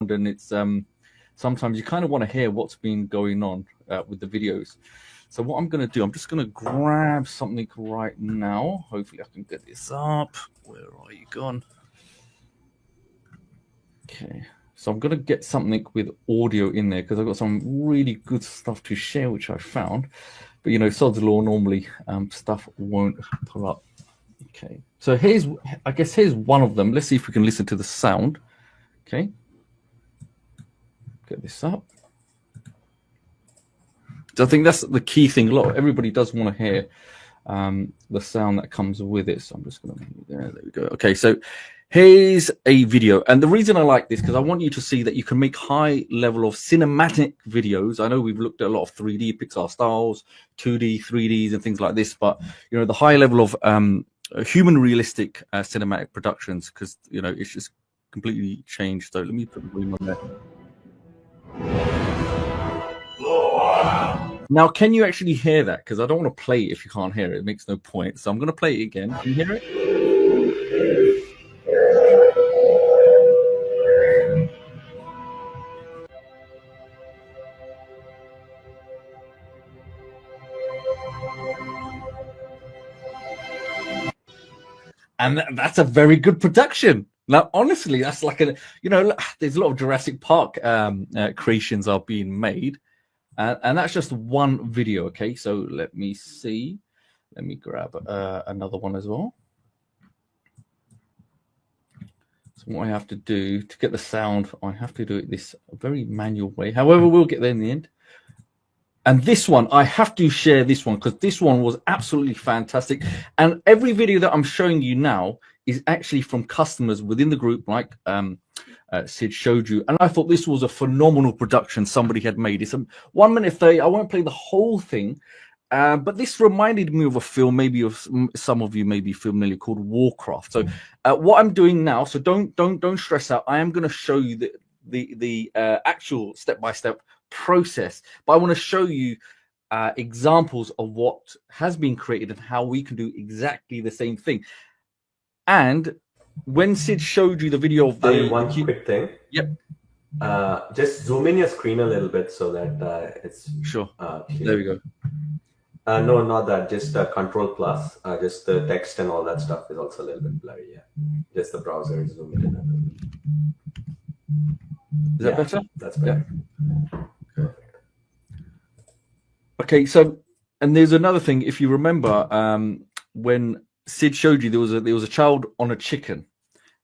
and it's sometimes you kind of want to hear what's been going on with the videos. So what I'm going to do, I'm just going to grab something right now. Hopefully I can get this up. Where are you gone? Okay, so I'm going to get something with audio in there because I've got some really good stuff to share, which I found. But, you know, sod's law, normally stuff won't pull up. Okay, so here's one of them. Let's see if we can listen to the sound. Okay, get this up. So I think that's the key thing. Everybody does want to hear the sound that comes with it. So I'm just going to, there we go. Okay, so here's a video. And the reason I like this, because I want you to see that you can make high level of cinematic videos. I know we've looked at a lot of 3D Pixar styles, 2D, 3Ds and things like this, but, you know, the high level of human realistic cinematic productions, because, you know, it's just completely changed. So let me put the volume on there. Now, can you actually hear that? Because I don't want to play it if you can't hear it. It makes no point. So I'm going to play it again. Can you hear it? And that's a very good production. Now, honestly, that's like a, you know, there's a lot of Jurassic Park creations are being made. And that's just one video, okay? So let me see. Let me grab another one as well. So what I have to do to get the sound, I have to do it this very manual way. However, we'll get there in the end. And this one, I have to share this one because this one was absolutely fantastic. And every video that I'm showing you now is actually from customers within the group, like Sid showed you. And I thought this was a phenomenal production somebody had made. It's a 1 minute 30. I won't play the whole thing, but this reminded me of a film, maybe of some of you may be familiar, called Warcraft. So what I'm doing now, so don't stress out. I am going to show you the actual step-by-step process, but I want to show you examples of what has been created and how we can do exactly the same thing. And when Sid showed you the video of the one quick thing. Yep. Just zoom in your screen a little bit so that it's sure. There we go. No, not that. Just Control plus. Just the text and all that stuff is also a little bit blurry. Yeah. Just the browser is zooming in a little bit. Is that better? That's better. Yeah. Okay, so, and there's another thing. If you remember, when Sid showed you, there was a child on a chicken.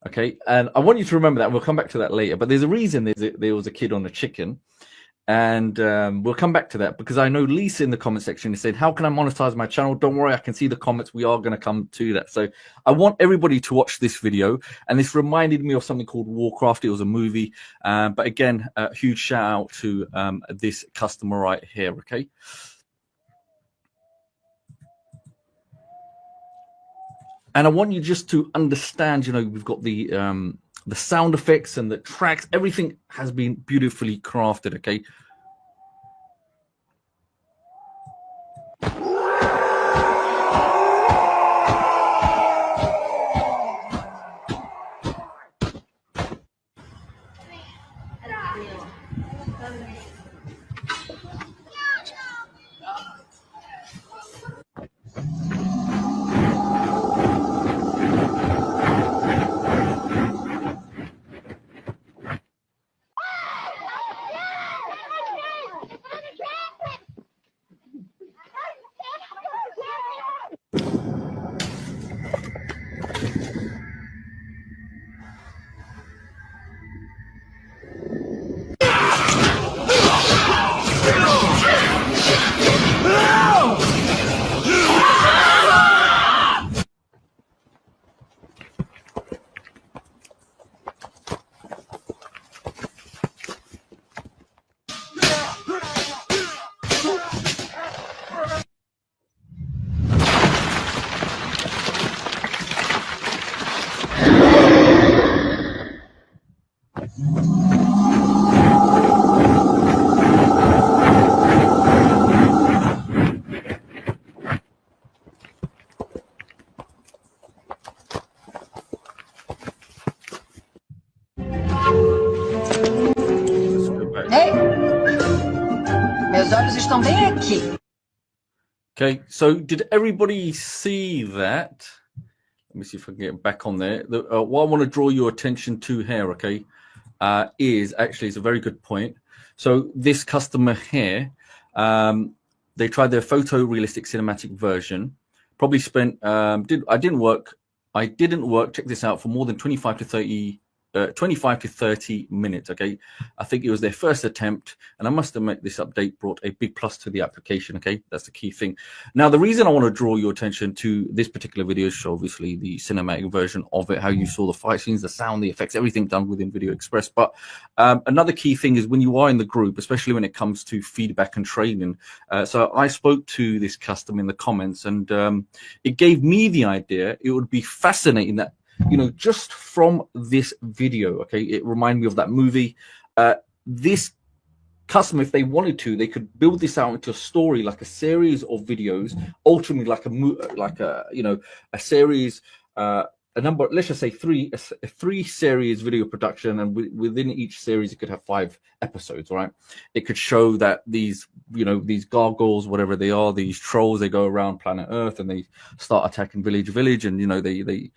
Okay, and I want you to remember that. We'll come back to that later. But there's a reason there was a kid on a chicken, and we'll come back to that because I know Lisa in the comment section is saying, "How can I monetize my channel?" Don't worry, I can see the comments. We are going to come to that. So I want everybody to watch this video, and this reminded me of something called Warcraft. It was a movie, but again, a huge shout out to this customer right here. Okay. And I want you just to understand, you know, we've got the sound effects and the tracks. Everything has been beautifully crafted, okay? estão bem aqui. Okay, so did everybody see that? Let me see if I can get back on there. What I want to draw your attention to here, okay, is actually, it's a very good point. So this customer here, they tried their photorealistic cinematic version. Probably spent, I didn't work, check this out, for more than 25 to 30 minutes. Okay, I think it was their first attempt, and I must admit this update brought a big plus to the application. Okay, that's the key thing. Now, the reason I want to draw your attention to this particular video is obviously the cinematic version of it, how you saw the fight scenes, the sound, the effects, everything done within VideoExpress. But another key thing is when you are in the group, especially when it comes to feedback and training. So I spoke to this customer in the comments, and it gave me the idea it would be fascinating that, you know, just from this video, okay, it reminded me of that movie. This customer, if they wanted to, they could build this out into a story, like a series of videos, ultimately like a series, a number, let's just say a three series video production, and within each series it could have 5 episodes, right? It could show that these, you know, these gargoyles, whatever they are, these trolls, they go around planet Earth and they start attacking village, and you know, they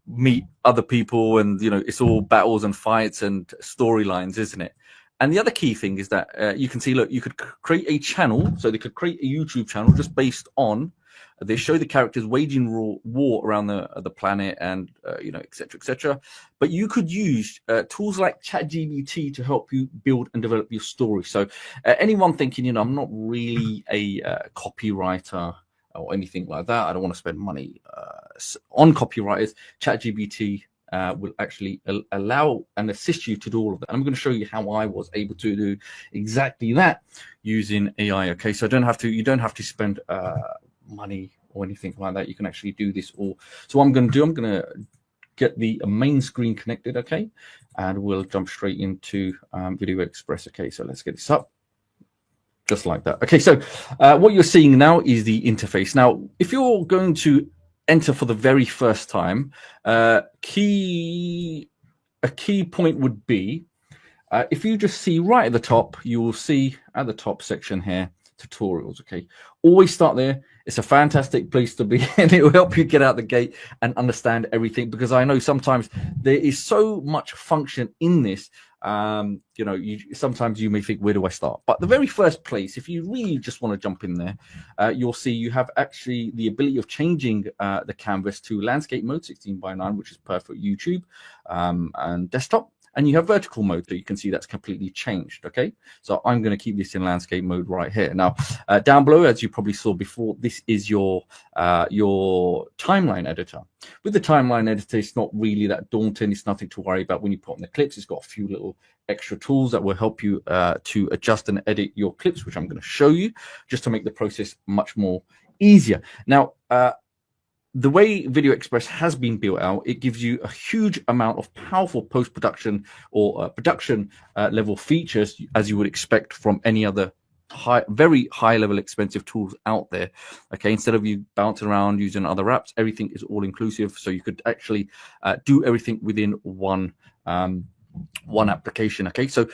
meet other people, and you know, it's all battles and fights and storylines, isn't it? And the other key thing is that you can see, look, you could create a channel, so they could create a YouTube channel just based on, they show the characters waging war around the planet, and you know, etc. But you could use tools like ChatGPT to help you build and develop your story. So anyone thinking, you know, I'm not really a copywriter or anything like that, I don't want to spend money on copywriters, ChatGPT will actually allow and assist you to do all of that. I'm going to show you how I was able to do exactly that using AI. Okay, so you don't have to spend money or anything like that. You can actually do this all. So what I'm going to get the main screen connected, okay, and we'll jump straight into VideoExpress. Okay, so let's get this up just like that. Okay, so what you're seeing now is the interface. Now, if you're going to enter for the very first time, a key point would be, if you just see right at the top, you will see at the top section here, tutorials. Okay, always start there. It's a fantastic place to be, and it will help you get out the gate and understand everything, because I know sometimes there is so much function in this. You know, sometimes you may think, where do I start? But the very first place, if you really just want to jump in there, you'll see you have actually the ability of changing the canvas to landscape mode 16:9, which is perfect for YouTube and desktop. And you have vertical mode, so you can see that's completely changed. Okay, so I'm going to keep this in landscape mode right here. Now, down below, as you probably saw before, this is your timeline editor. With the timeline editor, it's not really that daunting. It's nothing to worry about when you put on the clips. It's got a few little extra tools that will help you to adjust and edit your clips, which I'm going to show you, just to make the process much more easier. Now, the way VideoExpress has been built out, it gives you a huge amount of powerful post-production or production level features, as you would expect from any other very high level expensive tools out there. Okay, instead of you bouncing around using other apps, everything is all inclusive, so you could actually do everything within one application. Okay, so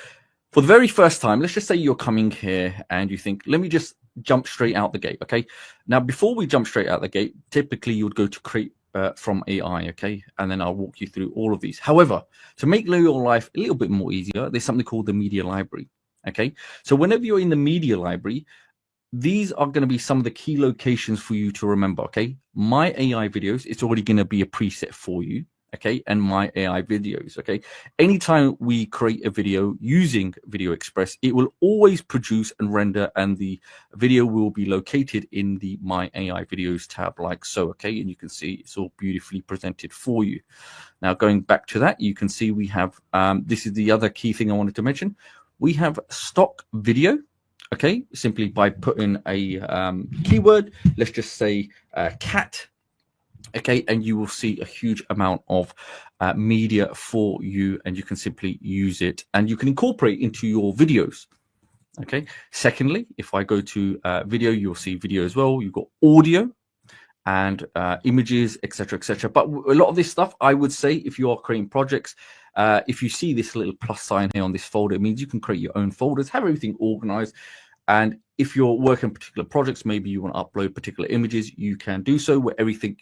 for the very first time, let's just say you're coming here and you think, let me just jump straight out the gate. Okay, now before we jump straight out the gate, typically you would go to create from AI. Okay, and then I'll walk you through all of these. However, to make your life a little bit more easier, there's something called the media library. Okay, so whenever you're in the media library, these are going to be some of the key locations for you to remember. Okay, my AI videos, it's already going to be a preset for you. Okay, and my AI videos. Okay, anytime we create a video using VideoExpress, it will always produce and render, and the video will be located in the My AI Videos tab, like so. Okay, and you can see it's all beautifully presented for you. Now, going back to that, you can see we have this is the other key thing I wanted to mention. We have stock video. Okay, simply by putting a keyword, let's just say cat. Okay, and you will see a huge amount of media for you, and you can simply use it and you can incorporate into your videos. Okay, secondly, if I go to video, you'll see video as well. You've got audio and images, etc. But a lot of this stuff, I would say, if you are creating projects, if you see this little plus sign here on this folder, it means you can create your own folders, have everything organized. And if you're working on particular projects, maybe you want to upload particular images, you can do so where everything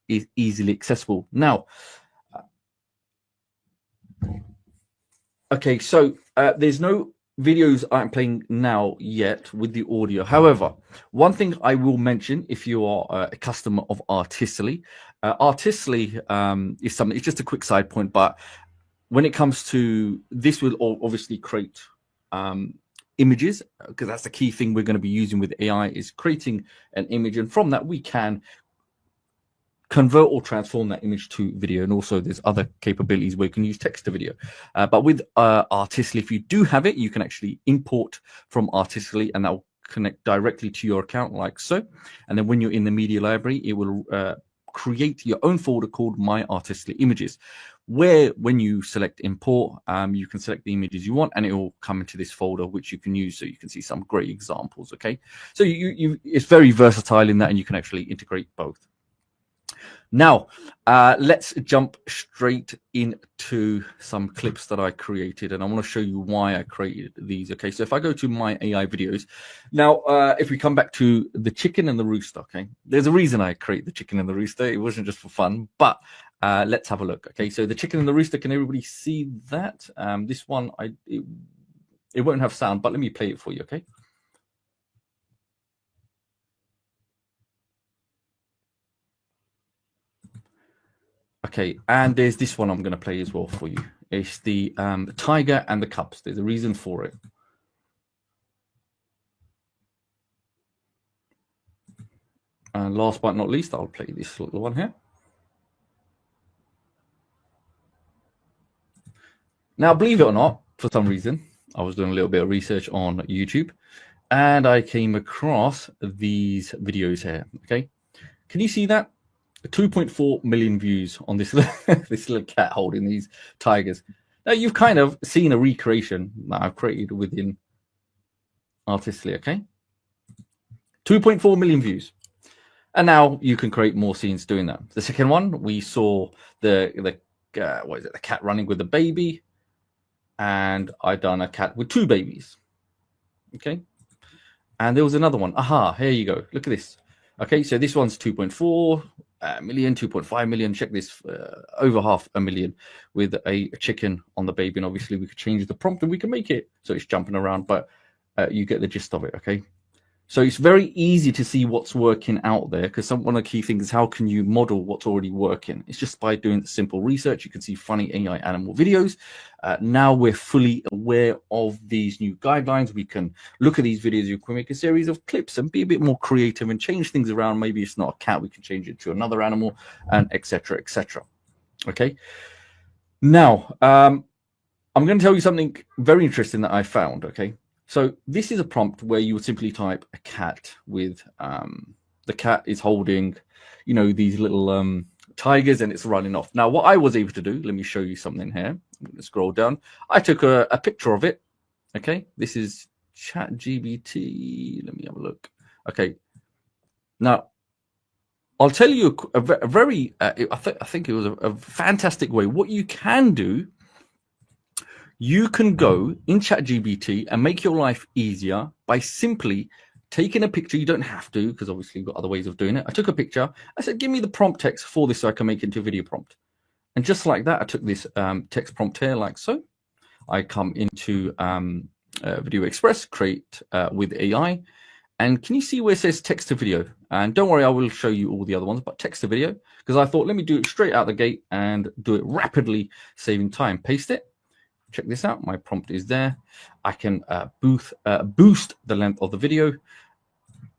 is easily accessible. Now, okay, so there's no videos I'm playing now yet with the audio. However, one thing I will mention, if you are a customer of Artistically, Artistically is something, it's just a quick side point, but when it comes to this, will obviously create images, because that's the key thing we're going to be using with AI, is creating an image, and from that we can convert or transform that image to video. And also there's other capabilities where you can use text to video, but with Artistically, if you do have it, you can actually import from Artistically, and that will connect directly to your account like so. And then when you're in the media library, it will create your own folder called My Artistically Images, where when you select import, you can select the images you want, and it will come into this folder, which you can use. So you can see some great examples. Okay, so it's very versatile in that, and you can actually integrate both. Now, let's jump straight into some clips that I created, and I want to show you why I created these. Okay, so if I go to my AI videos, now, if we come back to the chicken and the rooster, okay, there's a reason I create the chicken and the rooster. It wasn't just for fun, but let's have a look. Okay, so the chicken and the rooster, can everybody see that? This one, it won't have sound, but let me play it for you, okay? Okay, and there's this one I'm going to play as well for you. It's the tiger and the cubs. There's a reason for it. And last but not least, I'll play this little one here. Now, believe it or not, for some reason, I was doing a little bit of research on YouTube, and I came across these videos here. Okay, can you see that? 2.4 million views on this this little cat holding these tigers. Now, you've kind of seen a recreation that I've created within Artistically. Okay, 2.4 million views, and now you can create more scenes doing that. The second one, we saw the what is it? The cat running with the baby, and I done a cat with two babies. Okay, and there was another one. Aha, here you go. Look at this. Okay, so this one's 2.4 million, 2.5 million. Check this, over 500,000 with a chicken on the baby. And obviously we could change the prompt and we can make it so it's jumping around, but you get the gist of it. Okay, so it's very easy to see what's working out there, because one of the key things is how can you model what's already working? It's just by doing simple research. You can see funny AI animal videos. Now we're fully aware of these new guidelines. We can look at these videos. You can make a series of clips and be a bit more creative and change things around. Maybe it's not a cat, we can change it to another animal, and etc. etc. Okay, now I'm going to tell you something very interesting that I found. Okay, so this is a prompt where you would simply type a cat with the cat is holding, you know, these little tigers, and it's running off. Now, what I was able to do, let me show you something here. I'm going to scroll down. I took a picture of it. Okay, this is ChatGPT. Let me have a look. Okay, now I'll tell you a very, I think it was a fantastic way. What you can do, you can go in ChatGPT and make your life easier by simply taking a picture. You don't have to, because obviously you've got other ways of doing it. I took a picture. I said, give me the prompt text for this so I can make it into a video prompt. And just like that, I took this text prompt here like so. I come into VideoExpress, create with AI. And can you see where it says text to video? And don't worry, I will show you all the other ones, but text to video, because I thought, let me do it straight out the gate and do it rapidly, saving time. Paste it. Check this out. My prompt is there. I can boost the length of the video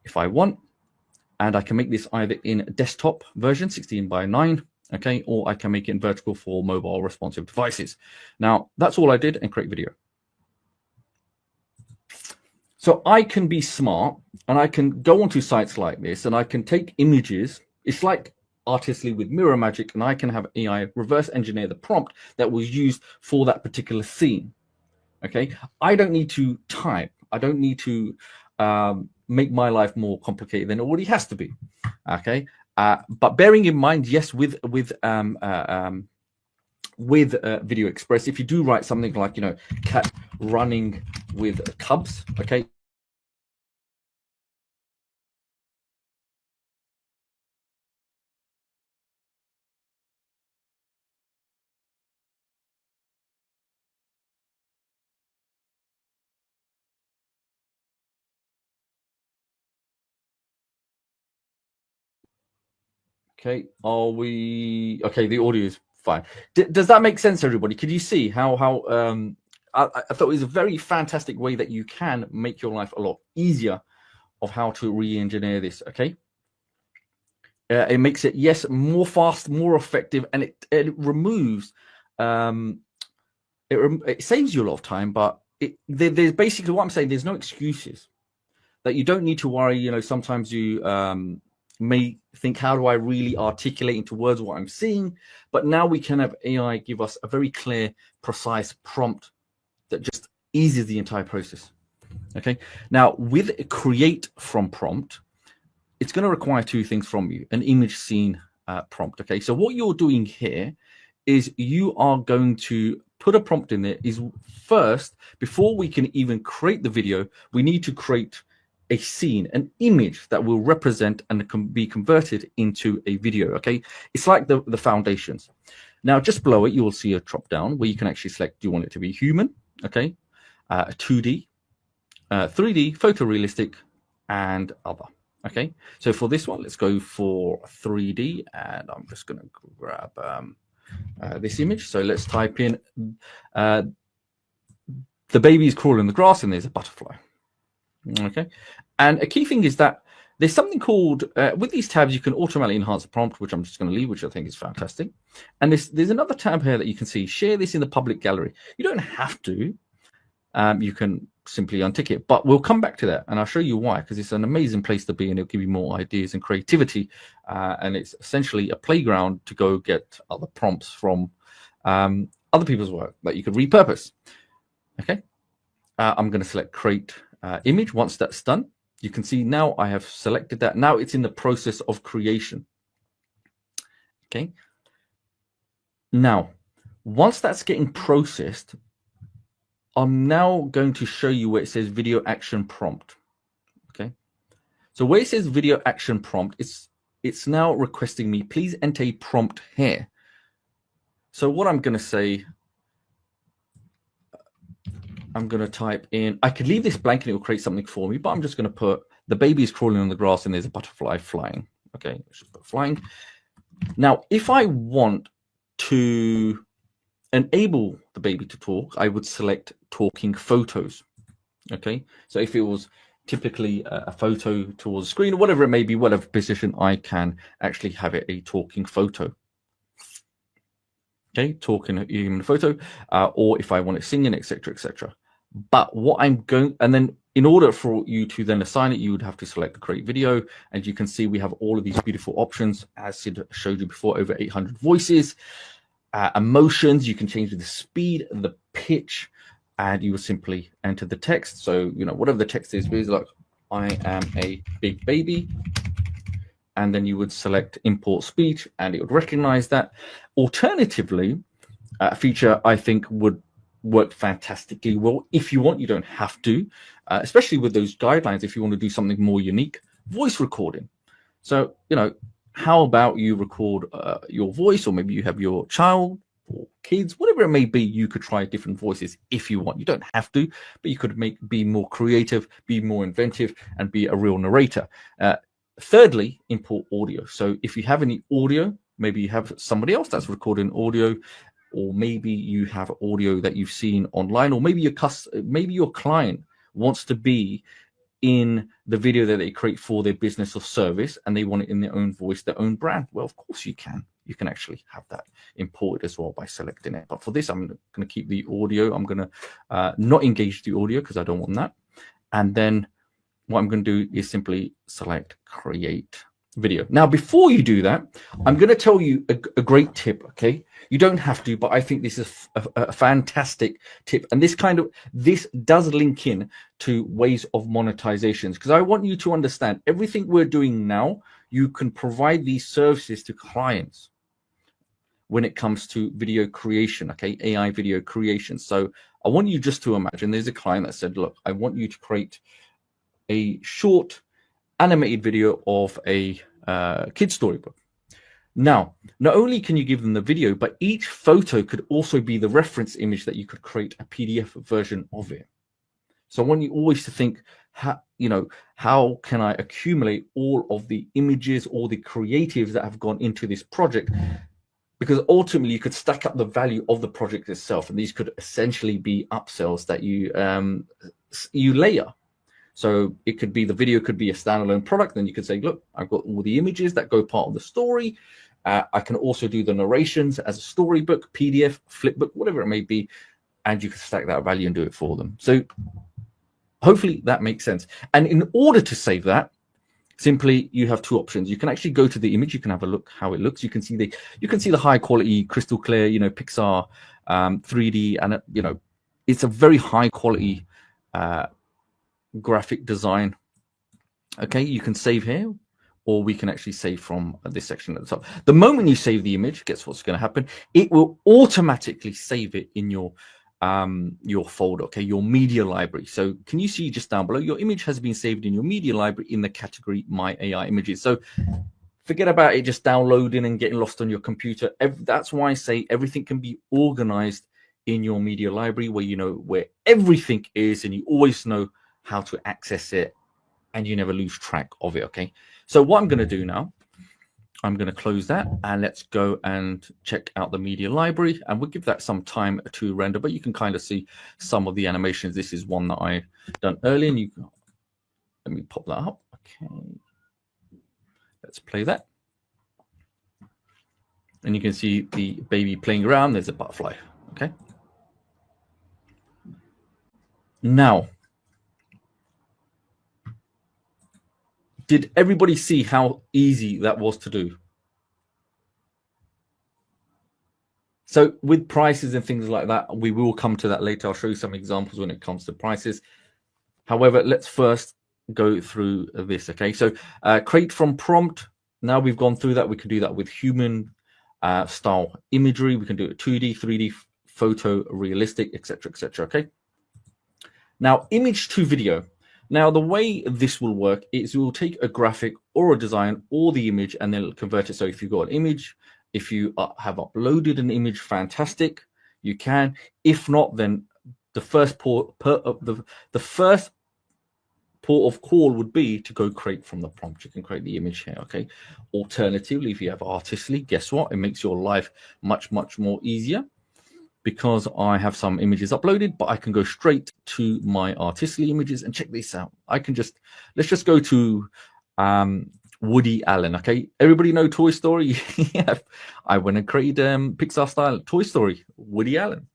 if I want, and I can make this either in desktop version 16:9, okay, or I can make it in vertical for mobile responsive devices. Now, that's all I did, and create video. So I can be smart, and I can go onto sites like this, and I can take images. It's like Artistically with Mirror Magic, and I can have AI reverse engineer the prompt that was used for that particular scene. Okay, I don't need to type. I don't need to make my life more complicated than it already has to be. Okay, but bearing in mind, yes, with VideoExpress, if you do write something like, you know, cat running with cubs, okay, Okay, are we okay? The audio is fine. Does that make sense, everybody? Could you see how I thought it was a very fantastic way that you can make your life a lot easier of how to re-engineer this. Okay, it makes it, yes, more fast, more effective, and it removes it saves you a lot of time, but there's basically what I'm saying, there's no excuses that you don't need to worry. You know, sometimes you may think, how do I really articulate into words what I'm seeing? But now we can have AI give us a very clear, precise prompt that just eases the entire process. Okay. Now with create from prompt, it's going to require two things from you: an image scene prompt. Okay. So what you're doing here is you are going to put a prompt in there. Is first, before we can even create the video, we need to create a scene, an image that will represent and can be converted into a video. Okay, it's like the foundations. Now just below it you will see a drop down where you can actually select, do you want it to be human, okay, 2D, 3D, photorealistic, and other. Okay, so for this one, let's go for 3D, and I'm just going to grab this image. So let's type in the baby's crawling in the grass and there's a butterfly. Okay, and a key thing is that there's something called with these tabs you can automatically enhance the prompt, which I'm just going to leave, which I think is fantastic. And there's another tab here that you can see, share this in the public gallery. You don't have to, you can simply untick it, but we'll come back to that and I'll show you why, because it's an amazing place to be and it'll give you more ideas and creativity, and it's essentially a playground to go get other prompts from other people's work that you could repurpose. Okay, I'm going to select create image. Once that's done, you can see now I have selected that. Now it's in the process of creation. Okay, now once that's getting processed, I'm now going to show you where it says video action prompt. Okay, so where it says video action prompt, it's now requesting me, please enter a prompt here. So what I'm going to say, I'm going to type in, I could leave this blank and it will create something for me, but I'm just going to put the baby is crawling on the grass and there's a butterfly flying. Okay, let's just put flying. Now, if I want to enable the baby to talk, I would select talking photos. Okay, so if it was typically a photo towards the screen or whatever it may be, whatever position, I can actually have it a talking photo. Okay, talking human photo, or if I want it singing, etc., etc. But what I'm going, and then in order for you to then assign it, you would have to select create video, and you can see we have all of these beautiful options, as Sid showed you before, over 800 voices, emotions. You can change the speed, the pitch, and you will simply enter the text. So, you know, whatever the text is, like, I am a big baby. And then you would select import speech and it would recognize that. Alternatively, a feature I think would work fantastically well. If you want, you don't have to, especially with those guidelines. If you want to do something more unique, voice recording. So, you know, how about you record your voice, or maybe you have your child or kids, whatever it may be, you could try different voices if you want. You don't have to, but you could be more creative, be more inventive, and be a real narrator. Thirdly, import audio. So if you have any audio, maybe you have somebody else that's recording audio, or maybe you have audio that you've seen online, or maybe your client wants to be in the video that they create for their business or service, and they want it in their own voice, their own brand. Well, of course you can. You can actually have that imported as well by selecting it. But for this, I'm going to keep the audio. I'm going to not engage the audio because I don't want that. And then what I'm going to do is simply select create video. Now, before you do that, I'm going to tell you a great tip. Okay, you don't have to, but I think this is a fantastic tip, and this does link in to ways of monetizations, because I want you to understand everything we're doing now. You can provide these services to clients when it comes to video creation. Okay, AI video creation. So I want you just to imagine there's a client that said, look, I want you to create a short animated video of a kid's storybook. Now, not only can you give them the video, but each photo could also be the reference image that you could create a PDF version of it. So I want you always to think how can I accumulate all of the images, all the creatives that have gone into this project? Because ultimately you could stack up the value of the project itself, and these could essentially be upsells that you layer. So it could be, the video could be a standalone product. Then you could say, look, I've got all the images that go part of the story. I can also do the narrations as a storybook, PDF, flipbook, whatever it may be. And you can stack that value and do it for them. So hopefully that makes sense. And in order to save that, simply you have two options. You can actually go to the image. You can have a look how it looks. You can see the high quality, crystal clear, Pixar 3D, and it's a very high quality graphic design. Okay, you can save here, or we can actually save from this section at the top. The moment you save the image, guess what's going to happen? It will automatically save it in your folder, okay, your media library. So can you see just down below, your image has been saved in your media library in the category My AI Images. So forget about it just downloading and getting lost on your computer. That's why I say everything can be organized in your media library, where you know where everything is and you always know how to access it, and you never lose track of it. Okay, so what I'm going to do now, I'm going to close that, and let's go and check out the media library, and we'll give that some time to render, but you can kind of see some of the animations. This is one that I done earlier, and let me pop that up. Okay, let's play that, and you can see the baby playing around. There's a butterfly. Okay, now, did everybody see how easy that was to do? So with prices and things like that, we will come to that later. I'll show you some examples when it comes to prices. However, let's first go through this. Okay, so create from prompt. Now we've gone through that. We can do that with human style imagery. We can do it 2D, 3D, photo, realistic, etc., etc. Okay. Now, image to video. Now, the way this will work is we'll take a graphic or a design or the image, and then it'll convert it. So if you've got an image, if you have uploaded an image, fantastic, you can. If not, then the first port of call would be to go create from the prompt. You can create the image here, okay? Alternatively, if you have Artistly, guess what? It makes your life much, much more easier, because I have some images uploaded, but I can go straight to my Artistly images and check this out. Let's just go to Woody Allen, okay? Everybody know Toy Story? Yeah, I went and created Pixar style Toy Story, Woody Allen.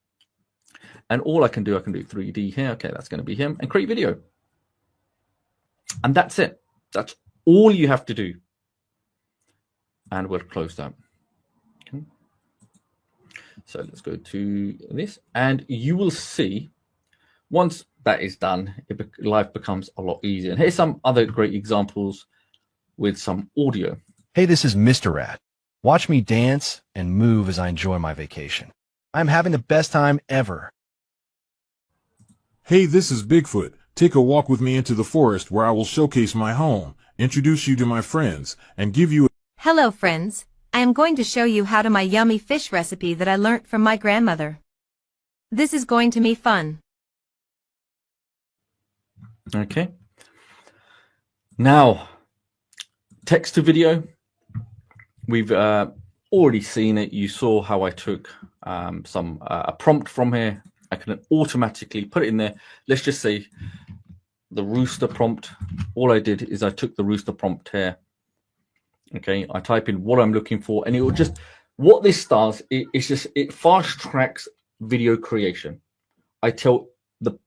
And all I can do 3D here. Okay, that's going to be him, and create video. And that's it. That's all you have to do. And we'll close that. Okay. So let's go to this, and you will see once that is done, life becomes a lot easier. And here's some other great examples with some audio. Hey, this is Mr. Rat. Watch me dance and move as I enjoy my vacation. I'm having the best time ever. Hey, this is Bigfoot. Take a walk with me into the forest where I will showcase my home, introduce you to my friends, and give you... Hello, friends. I am going to show you how to my yummy fish recipe that I learnt from my grandmother. This is going to be fun. Okay. Now, text to video. We've already seen it. You saw how I took a prompt from here. I can automatically put it in there. Let's just say the rooster prompt. All I did is I took the rooster prompt here. Okay, I type in what I'm looking for, and it will just, what this does, it fast tracks video creation. I tell the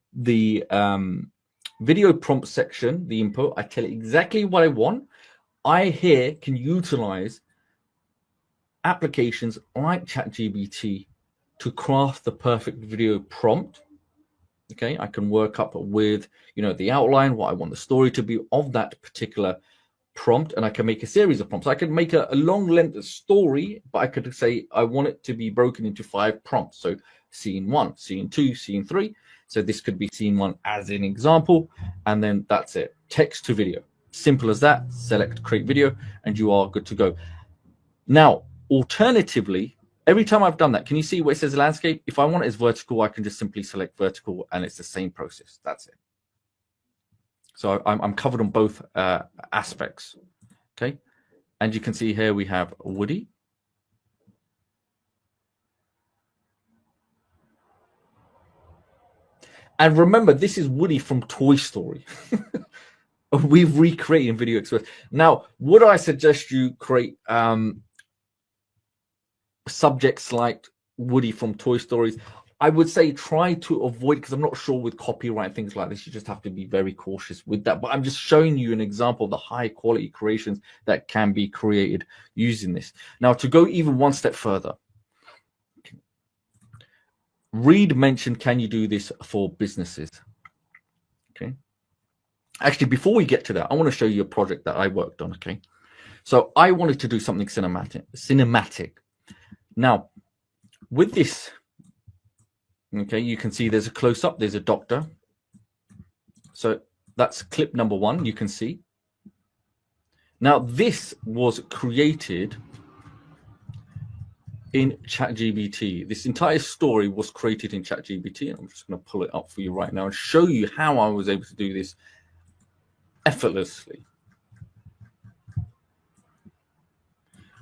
video prompt section, the input, I tell it exactly what I want. I here can utilize applications like ChatGPT to craft the perfect video prompt. Okay, I can work up with, the outline, what I want the story to be of that particular prompt, and I can make a series of prompts. I can make a long length story, but I could say I want it to be broken into 5 prompts. So scene 1, scene 2, scene 3. So this could be scene 1 as an example, and then that's it. Text to video. Simple as that. Select create video, and you are good to go. Now, alternatively, every time I've done that, can you see where it says landscape? If I want it as vertical, I can just simply select vertical, and it's the same process. That's it. So I'm covered on both aspects. Okay. And you can see here we have Woody. And remember, this is Woody from Toy Story. We've recreated in VideoExpress. Now, would I suggest you create subjects like Woody from Toy Stories? I would say try to avoid, because I'm not sure with copyright, things like this, you just have to be very cautious with that. But I'm just showing you an example of the high quality creations that can be created using this. Now, to go even one step further, Reed mentioned, can you do this for businesses? Okay. Actually, before we get to that, I want to show you a project that I worked on. Okay. So I wanted to do something cinematic. Now, with this, okay, you can see there's a close-up, there's a doctor. So that's clip number 1, you can see. Now, this was created in ChatGPT. This entire story was created in ChatGPT. I'm just going to pull it up for you right now and show you how I was able to do this effortlessly.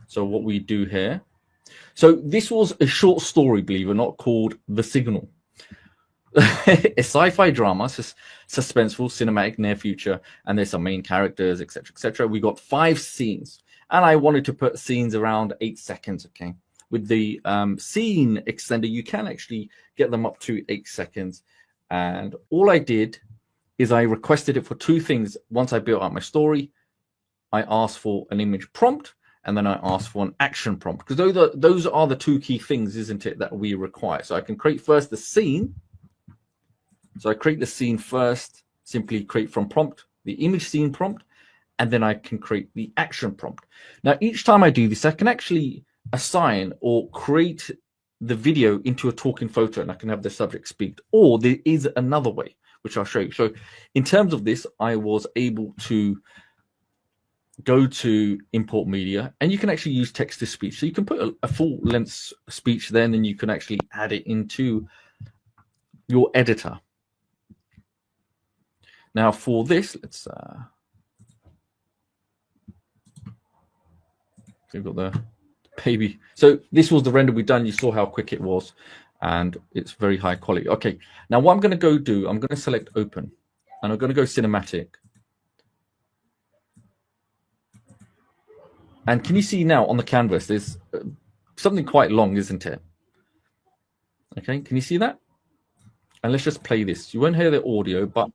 So what we do here. So this was a short story, believe it or not, called The Signal. A sci-fi drama, suspenseful, cinematic, near future, and there's some main characters, etc., etc. We got 5 scenes, and I wanted to put scenes around 8 seconds. Okay, with the scene extender, you can actually get them up to 8 seconds. And all I did is I requested it for 2 things. Once I built out my story, I asked for an image prompt, and then I asked for an action prompt, because those are the 2 key things, isn't it, that we require. So I can create first the scene. So I create the scene first, simply create from prompt, the image scene prompt, and then I can create the action prompt. Now, each time I do this, I can actually assign or create the video into a talking photo, and I can have the subject speak. Or there is another way, which I'll show you. So in terms of this, I was able to go to import media, and you can actually use text to speech. So you can put a full length speech there, and then you can actually add it into your editor. Now for this, let's we've got the baby. So this was the render we've done. You saw how quick it was, and it's very high quality. Okay, now what I'm going to go do, I'm going to select open, and I'm going to go cinematic. And can you see now on the canvas, there's something quite long, isn't it? Okay, can you see that? And let's just play this. You won't hear the audio, but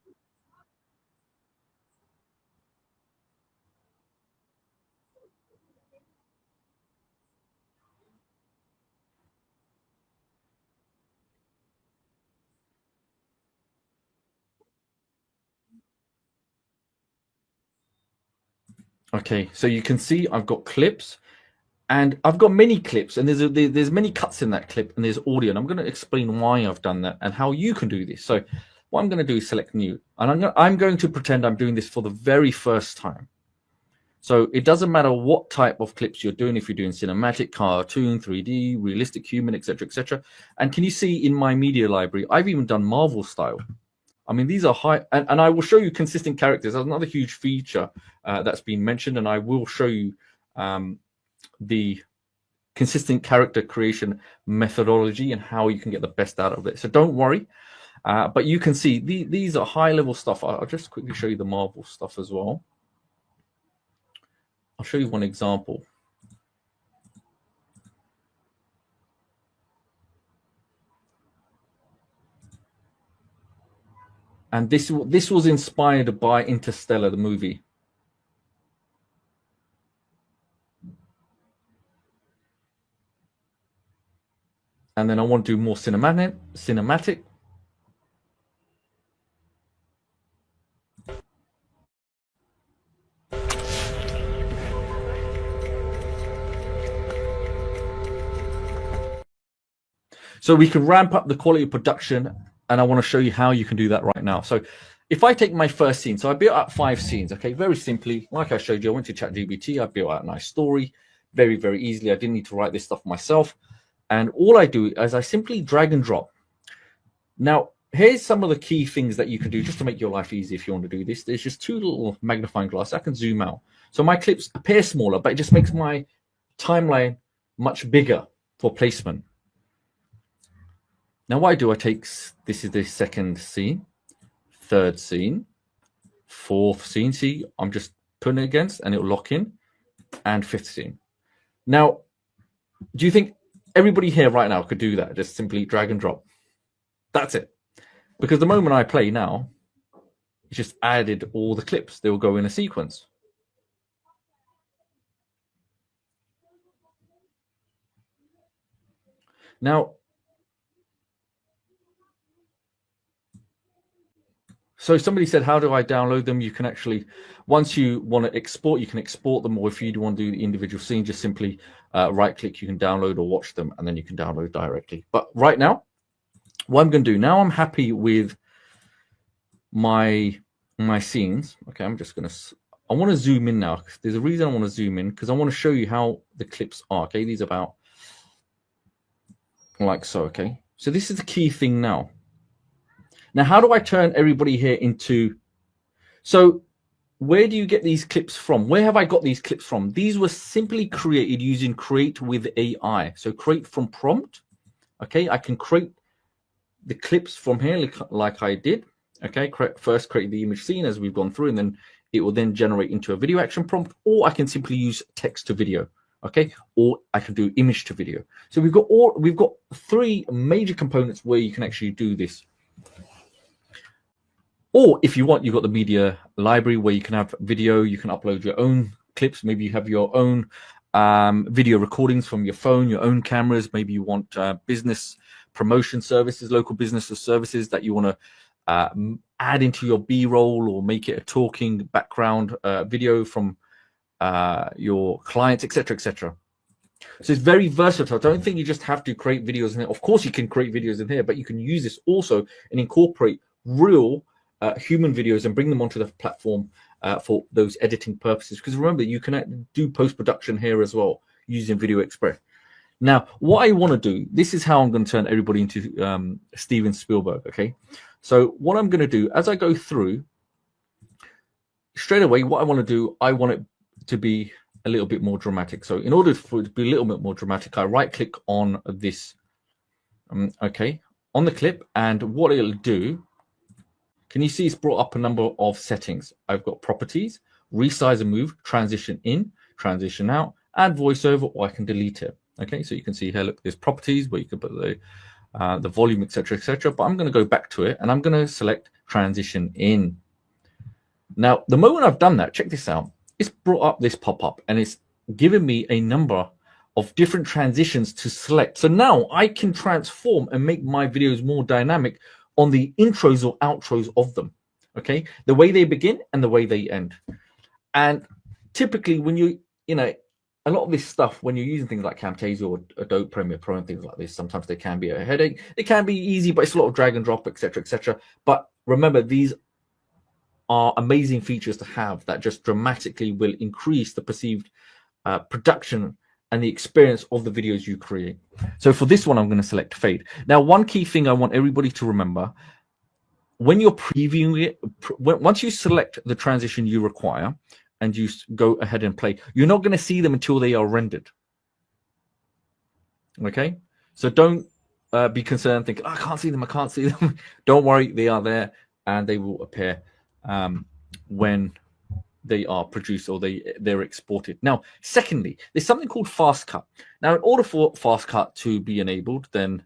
okay, so you can see I've got clips, and I've got many clips, and there's many cuts in that clip, and there's audio, and I'm going to explain why I've done that and how you can do this. So what I'm going to do is select new, and I'm going to pretend I'm doing this for the very first time. So it doesn't matter what type of clips you're doing, if you're doing cinematic, cartoon, 3D, realistic, human, etc., etc. And can you see in my media library, I've even done Marvel style. I mean, these are high, and I will show you consistent characters. That's another huge feature that's been mentioned, and I will show you the consistent character creation methodology and how you can get the best out of it. So don't worry, but you can see these are high-level stuff. I'll just quickly show you the Marvel stuff as well. I'll show you one example. And this was inspired by Interstellar, the movie. And then I want to do more cinematic. So we can ramp up the quality of production, and I want to show you how you can do that right now. So if I take my first scene, so I built out 5 scenes, okay, very simply, like I showed you, I went to ChatGPT, I built out a nice story, very, very easily. I didn't need to write this stuff myself. And all I do is I simply drag and drop. Now, here's some of the key things that you can do just to make your life easy if you want to do this. There's just two little magnifying glasses. I can zoom out. So my clips appear smaller, but it just makes my timeline much bigger for placement. Now what I do, I take, this is the second scene, third scene, fourth scene. See, I'm just putting it against and it'll lock in, and fifth scene. Now, do you think everybody here right now could do that? Just simply drag and drop. That's it. Because the moment I play now, it's just added all the clips. They will go in a sequence. Now, so somebody said, how do I download them? You can actually, once you want to export, you can export them, or if you want to do the individual scene, just simply right click, you can download or watch them, and then you can download directly. But right now, what I'm going to do, now I'm happy with my scenes. Okay, I'm just going to, I want to zoom in now. There's a reason I want to zoom in, because I want to show you how the clips are. Okay, these are about like so. Okay, so this is the key thing now. Now, how do I turn everybody here into, so where do you get these clips from? Where have I got these clips from? These were simply created using Create with AI. So create from prompt. Okay, I can create the clips from here like I did. Okay, first create the image scene as we've gone through, and then it will then generate into a video action prompt, or I can simply use text to video. Okay, or I can do image to video. So we've got three major components where you can actually do this. Or if you want, you've got the media library where you can have video, you can upload your own clips. Maybe you have your own video recordings from your phone, your own cameras. Maybe you want business promotion services, local business or services that you want to add into your B-roll, or make it a talking background video from your clients, etc., etc. So it's very versatile. I don't think you just have to create videos in here. Of course, you can create videos in here, but you can use this also and incorporate real human videos and bring them onto the platform for those editing purposes. Because remember, you can do post-production here as well using VideoExpress. Now, what I want to do, this is how I'm going to turn everybody into Steven Spielberg. Okay, so what I'm going to do as I go through, straight away, what I want to do, I want it to be a little bit more dramatic. So in order for it to be a little bit more dramatic, I right click on this, okay, on the clip, and what it'll do, can you see it's brought up a number of settings? I've got properties, resize and move, transition in, transition out, add voiceover, or I can delete it. Okay, so you can see here, look, there's properties where you can put the volume, etc., etc. But I'm going to go back to it, and I'm going to select transition in. Now, the moment I've done that, check this out. It's brought up this pop-up, and it's given me a number of different transitions to select. So now I can transform and make my videos more dynamic on the intros or outros of them. Okay, the way they begin and the way they end. And typically when you know, a lot of this stuff, when you're using things like Camtasia or Adobe Premiere Pro and things like this, sometimes they can be a headache. It can be easy, but it's a lot of drag and drop, etc., etc. But remember, these are amazing features to have that just dramatically will increase the perceived production and the experience of the videos you create. So for this one, I'm going to select fade. Now, one key thing I want everybody to remember, when you're previewing it, once you select the transition you require and you go ahead and play, you're not going to see them until they are rendered. Okay, so don't be concerned thinking, oh, I can't see them, I can't see them. Don't worry, they are there and they will appear when they are produced or they're exported. Now, secondly, there's something called fast cut. Now, in order for fast cut to be enabled, then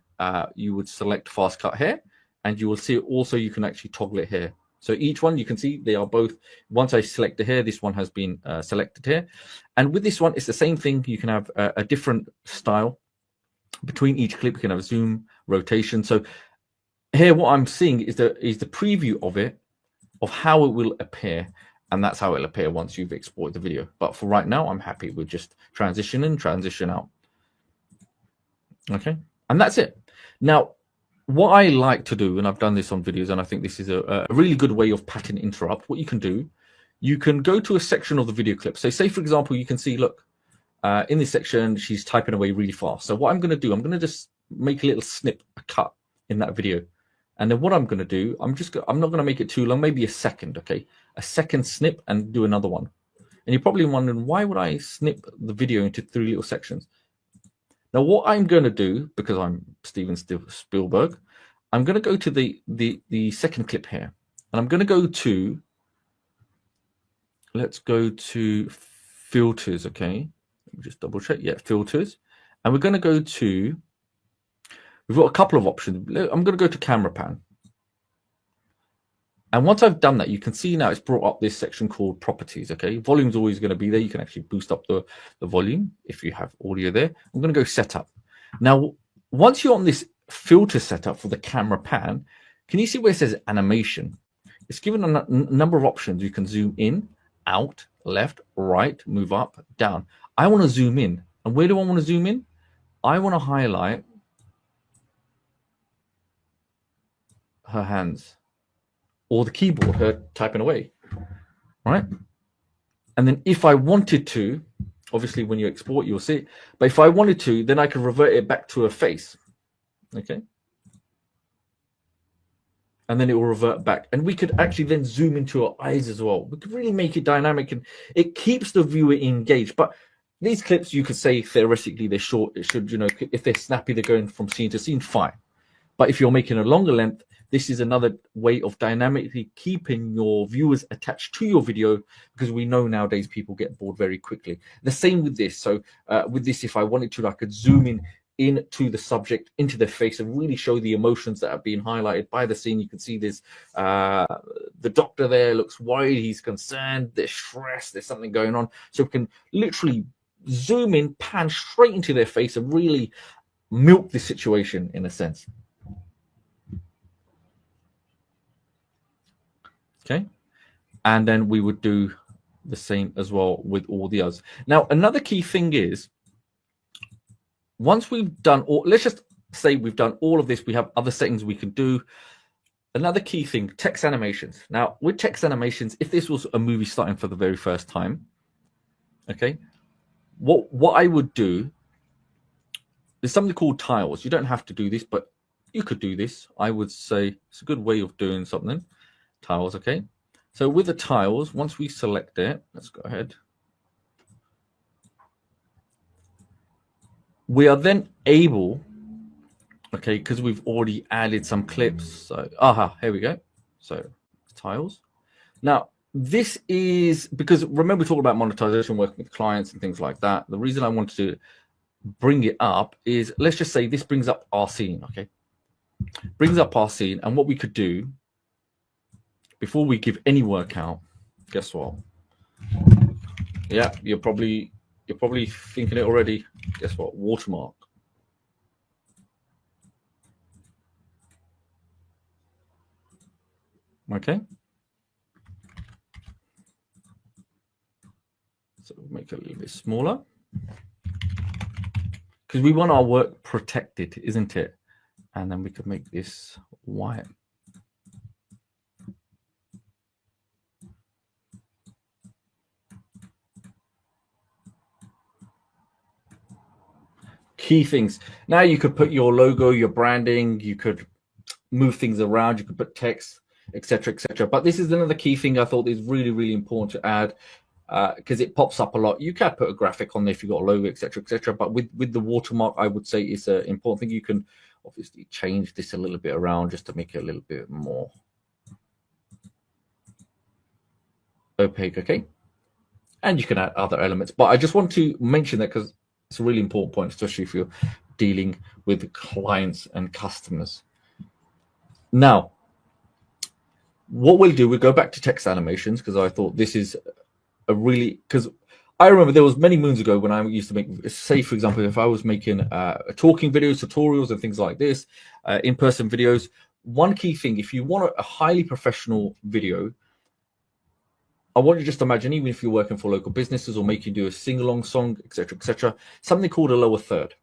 you would select fast cut here, and you will see also you can actually toggle it here. So each one, you can see they are both, once I select it here, this one has been selected here. And with this one, it's the same thing. You can have a different style between each clip. You can have a zoom, rotation. So here, what I'm seeing is the preview of it, of how it will appear. And that's how it'll appear once you've exported the video. But for right now, I'm happy with just transition in, transition out. Okay, and that's it. Now, what I like to do, and I've done this on videos, and I think this is a really good way of pattern interrupt. What you can do, you can go to a section of the video clip. So say, for example, you can see, look, in this section, she's typing away really fast. So what I'm going to do, I'm going to just make a little snip, a cut in that video. And then what I'm going to do, I'm not going to make it too long, maybe a second, okay? A second snip and do another one. And you're probably wondering, why would I snip the video into 3 little sections? Now, what I'm going to do, because I'm Steven Spielberg, I'm going to go to the second clip here. And I'm going to go to, let's go to filters, okay? Let me just double check. Yeah, filters. And we're going to go to, we've got a couple of options. I'm going to go to camera pan. And once I've done that, you can see now it's brought up this section called properties, okay? Volume's always going to be there. You can actually boost up the volume if you have audio there. I'm going to go setup. Now, once you're on this filter setup for the camera pan, can you see where it says animation? It's given a number of options. You can zoom in, out, left, right, move up, down. I want to zoom in. And where do I want to zoom in? I want to highlight her hands or the keyboard, her typing away, right? And then if I wanted to, obviously when you export, you'll see it. But if I wanted to, then I could revert it back to her face, okay? And then it will revert back. And we could actually then zoom into her eyes as well. We could really make it dynamic, and it keeps the viewer engaged. But these clips, you could say theoretically they're short. It should, you know, if they're snappy, they're going from scene to scene, fine. But if you're making a longer length, this is another way of dynamically keeping your viewers attached to your video, because we know nowadays people get bored very quickly. The same with this. So with this, if I wanted to, I could zoom in into the subject, into their face, and really show the emotions that are being highlighted by the scene. You can see there's the doctor there looks worried, he's concerned, there's stress, there's something going on. So we can literally zoom in, pan straight into their face, and really milk the situation in a sense. Okay, and then we would do the same as well with all the others. Now, another key thing is, once we've done all, let's just say we've done all of this, we have other settings we can do. Another key thing, text animations. Now, with text animations, if this was a movie starting for the very first time, okay, what I would do, there's something called tiles. You don't have to do this, but you could do this. I would say it's a good way of doing something. Tiles, okay. So with the tiles, once we select it, let's go ahead. We are then able, okay, because we've already added some clips. So, here we go. So tiles. Now, this is because remember we talked about monetization, working with clients and things like that. The reason I wanted to bring it up is, let's just say this brings up our scene, okay? Brings up our scene, and what we could do before we give any work out, guess what? Yeah, you're probably thinking it already. Guess what? Watermark. Okay. So we'll make it a little bit smaller, because we want our work protected, isn't it? And then we could make this white. Key things. Now you could put your logo, your branding, you could move things around, you could put text, etc., etc. But this is another key thing I thought is really, really important to add, because it pops up a lot. You can put a graphic on there if you've got a logo, etc., etc. But with the watermark, I would say it's an important thing. You can obviously change this a little bit around just to make it a little bit more opaque, okay? And you can add other elements. But I just want to mention that because it's a really important point, especially if you're dealing with clients and customers. Now, what we'll do, we'll go back to text animations, because I thought this is a really, because I remember there was many moons ago when I used to make, say, for example, if I was making talking videos, tutorials and things like this, in-person videos, one key thing, if you want a highly professional video, I want you to just imagine, even if you're working for local businesses or make you do a sing-along song, etc., something called a lower third.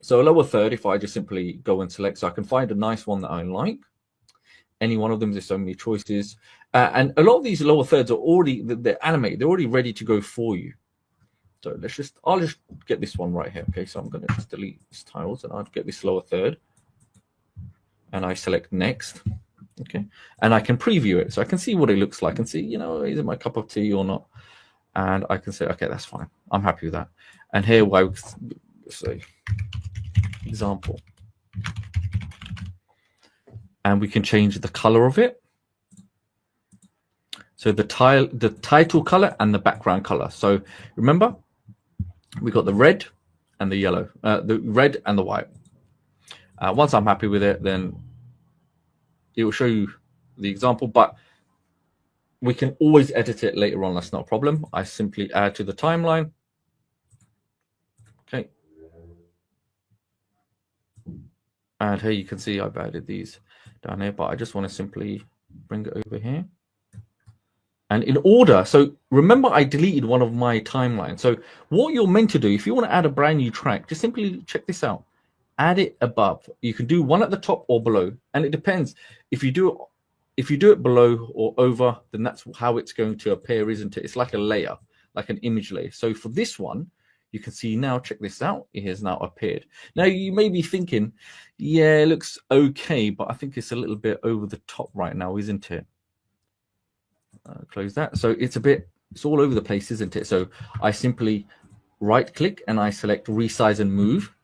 So a lower third, if I just simply go and select, so I can find a nice one that I like. Any one of them, there's so many choices. And a lot of these lower thirds are already, they're animated, they're already ready to go for you. So I'll just get this one right here. Okay, so I'm going to just delete these tiles and I'll get this lower third. and I select next. Okay, and I can preview it, so I can see what it looks like and see, you know, is it my cup of tea or not? And I can say, okay, that's fine. I'm happy with that. And here I would say example, and we can change the color of it. So the title color and the background color. So remember, we got the red and the yellow, the red and the white. Once I'm happy with it, then it will show you the example, but we can always edit it later on. That's not a problem. I simply add to the timeline. Okay. And here you can see I've added these down here, but I just want to simply bring it over here. And in order, so remember I deleted one of my timelines. So what you're meant to do, if you want to add a brand new track, just simply check this out. Add it above. You can do one at the top or below, and it depends. If you do it below or over, then that's how it's going to appear, isn't it? It's like a layer, like an image layer. So for this one, you can see now, check this out, it has now appeared. Now you may be thinking, yeah, it looks okay, but I think it's a little bit over the top right now, isn't it? Close that. So it's all over the place, isn't it? So I simply right click and I select resize and move.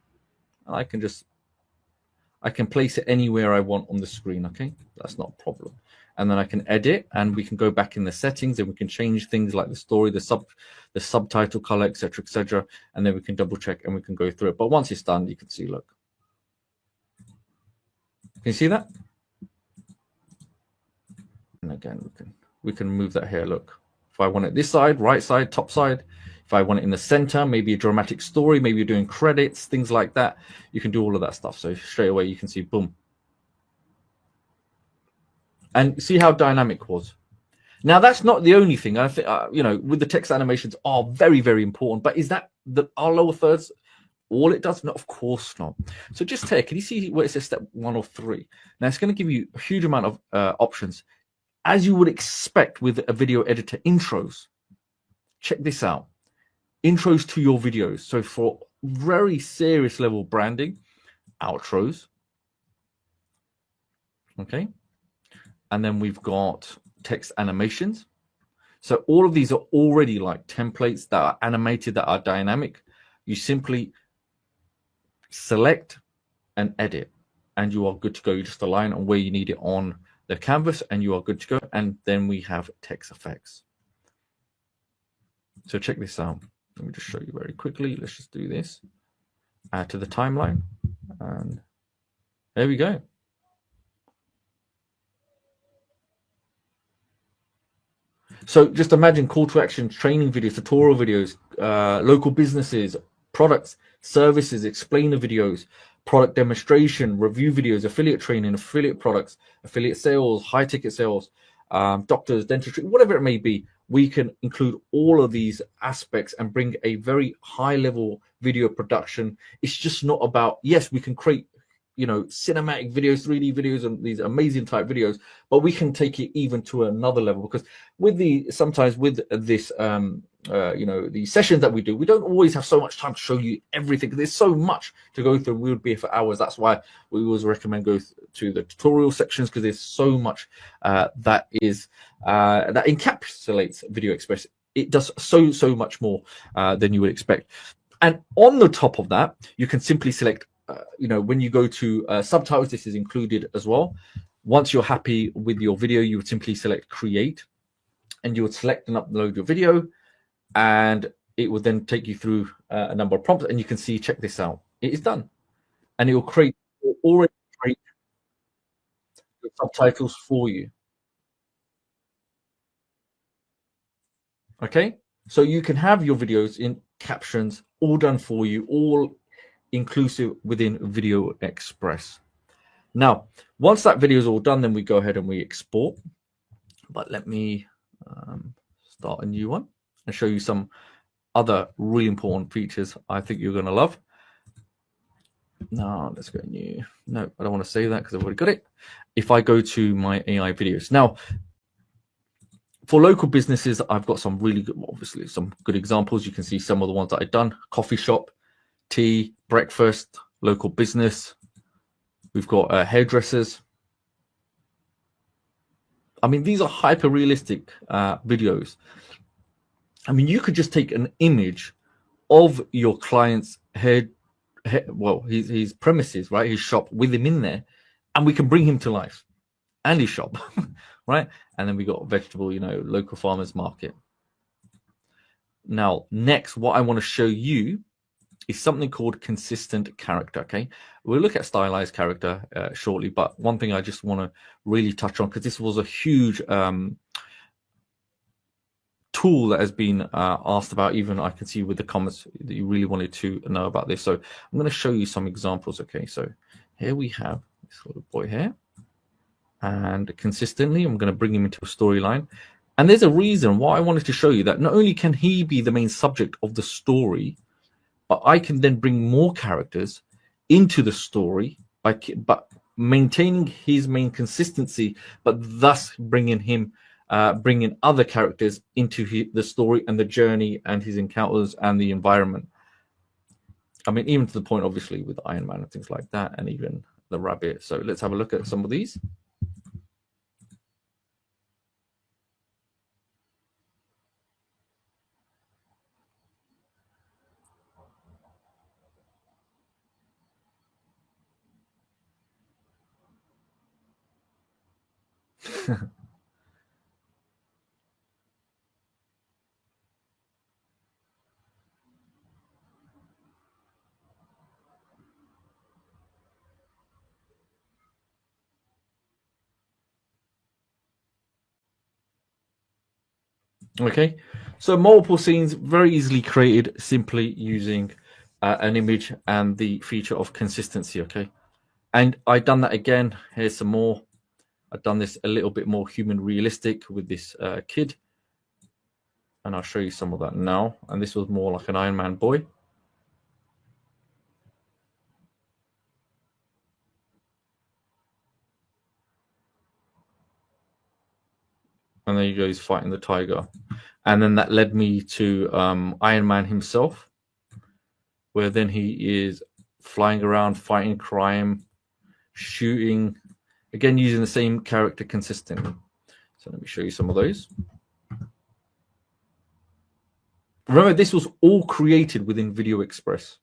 I can place it anywhere I want on the screen. Okay, that's not a problem. And then I can edit, and we can go back in the settings, and we can change things like the story, the subtitle color, etc., and then we can double check and we can go through it. But once it's done, you can see, look, can you see that? And again, we can move that here. Look, if I want it this side, right side, top side. If I want it in the center, maybe a dramatic story, maybe you're doing credits, things like that, you can do all of that stuff. So straight away you can see, boom. And see how dynamic it was. Now that's not the only thing. I think you know, with the text animations are very, very important. But is that our lower thirds all it does? No, of course not. So just can you see where it says step 1 or 3? Now it's going to give you a huge amount of options, as you would expect with a video editor. Intros. Check this out. Intros to your videos. So for very serious level branding, outros. Okay. And then we've got text animations. So all of these are already like templates that are animated, that are dynamic. You simply select and edit, and you are good to go. You just align on where you need it on the canvas, and you are good to go. And then we have text effects. So check this out. Let me just show you very quickly. Let's just do this. Add to the timeline. And there we go. So just imagine call to action, training videos, tutorial videos, local businesses, products, services, explainer videos, product demonstration, review videos, affiliate training, affiliate products, affiliate sales, high ticket sales, doctors, dentistry, whatever it may be. We can include all of these aspects and bring a very high level video production. It's just not about, yes, we can create, you know, cinematic videos, 3D videos, and these amazing type videos, but we can take it even to another level, because sometimes with this, you know, the sessions that we do, we don't always have so much time to show you everything. There's so much to go through. We would be here for hours. That's why we always recommend go to the tutorial sections, because there's so much that encapsulates VideoExpress. It does so much more than you would expect. And on the top of that, you can simply select, you know, when you go to subtitles, this is included as well. Once you're happy with your video, you would simply select create, and you would select and upload your video, and it will then take you through a number of prompts, and you can see, check this out, it is done, and it will already create the subtitles for you. Okay, so you can have your videos in captions all done for you, all inclusive within VideoExpress. Now, once that video is all done, then we go ahead and we export. But let me start a new one and show you some other really important features I think you're going to love. Now, let's go new. No, I don't want to save that because I've already got it. If I go to my AI videos. Now, for local businesses, I've got some really good, obviously, some good examples. You can see some of the ones that I've done. Coffee shop, tea, breakfast, local business, We've got hairdressers. I mean, these are hyper realistic videos. I mean, you could just take an image of your client's his premises, right? His shop, with him in there, and we can bring him to life, and his shop, right? And then we got vegetable, local farmers market. Now, next, what I want to show you is something called consistent character. Okay, we'll look at stylized character shortly, but one thing I just want to really touch on, because this was a huge tool that has been asked about. Even I can see with the comments that you really wanted to know about this. So I'm going to show you some examples. Okay, so here we have this little boy here, and consistently I'm going to bring him into a storyline. And there's a reason why I wanted to show you that not only can he be the main subject of the story, but I can then bring more characters into the story but maintaining his main consistency, but thus bringing other characters into the story and the journey and his encounters and the environment. I mean, even to the point, obviously, with Iron Man and things like that, and even the rabbit. So let's have a look at some of these. Okay, so multiple scenes very easily created simply using an image and the feature of consistency. Okay, and I've done that again. Here's some more. I've done this a little bit more human realistic with this kid, and I'll show you some of that now. And this was more like an Iron Man boy. And there you go, he's fighting the tiger. And then that led me to Iron Man himself, where then he is flying around, fighting crime, shooting, again, using the same character consistently. So let me show you some of those. Remember, this was all created within VideoExpress.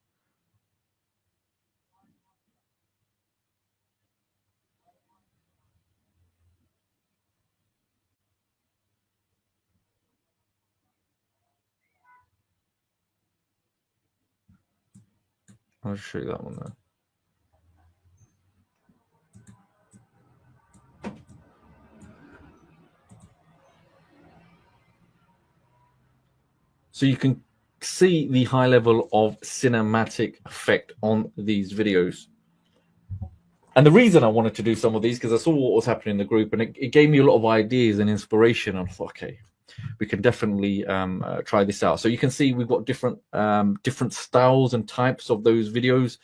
I'll show you that one there. So you can see the high level of cinematic effect on these videos. And the reason I wanted to do some of these, because I saw what was happening in the group, and it gave me a lot of ideas and inspiration. And I thought, okay, we can definitely try this out. So you can see we've got different styles and types of those videos,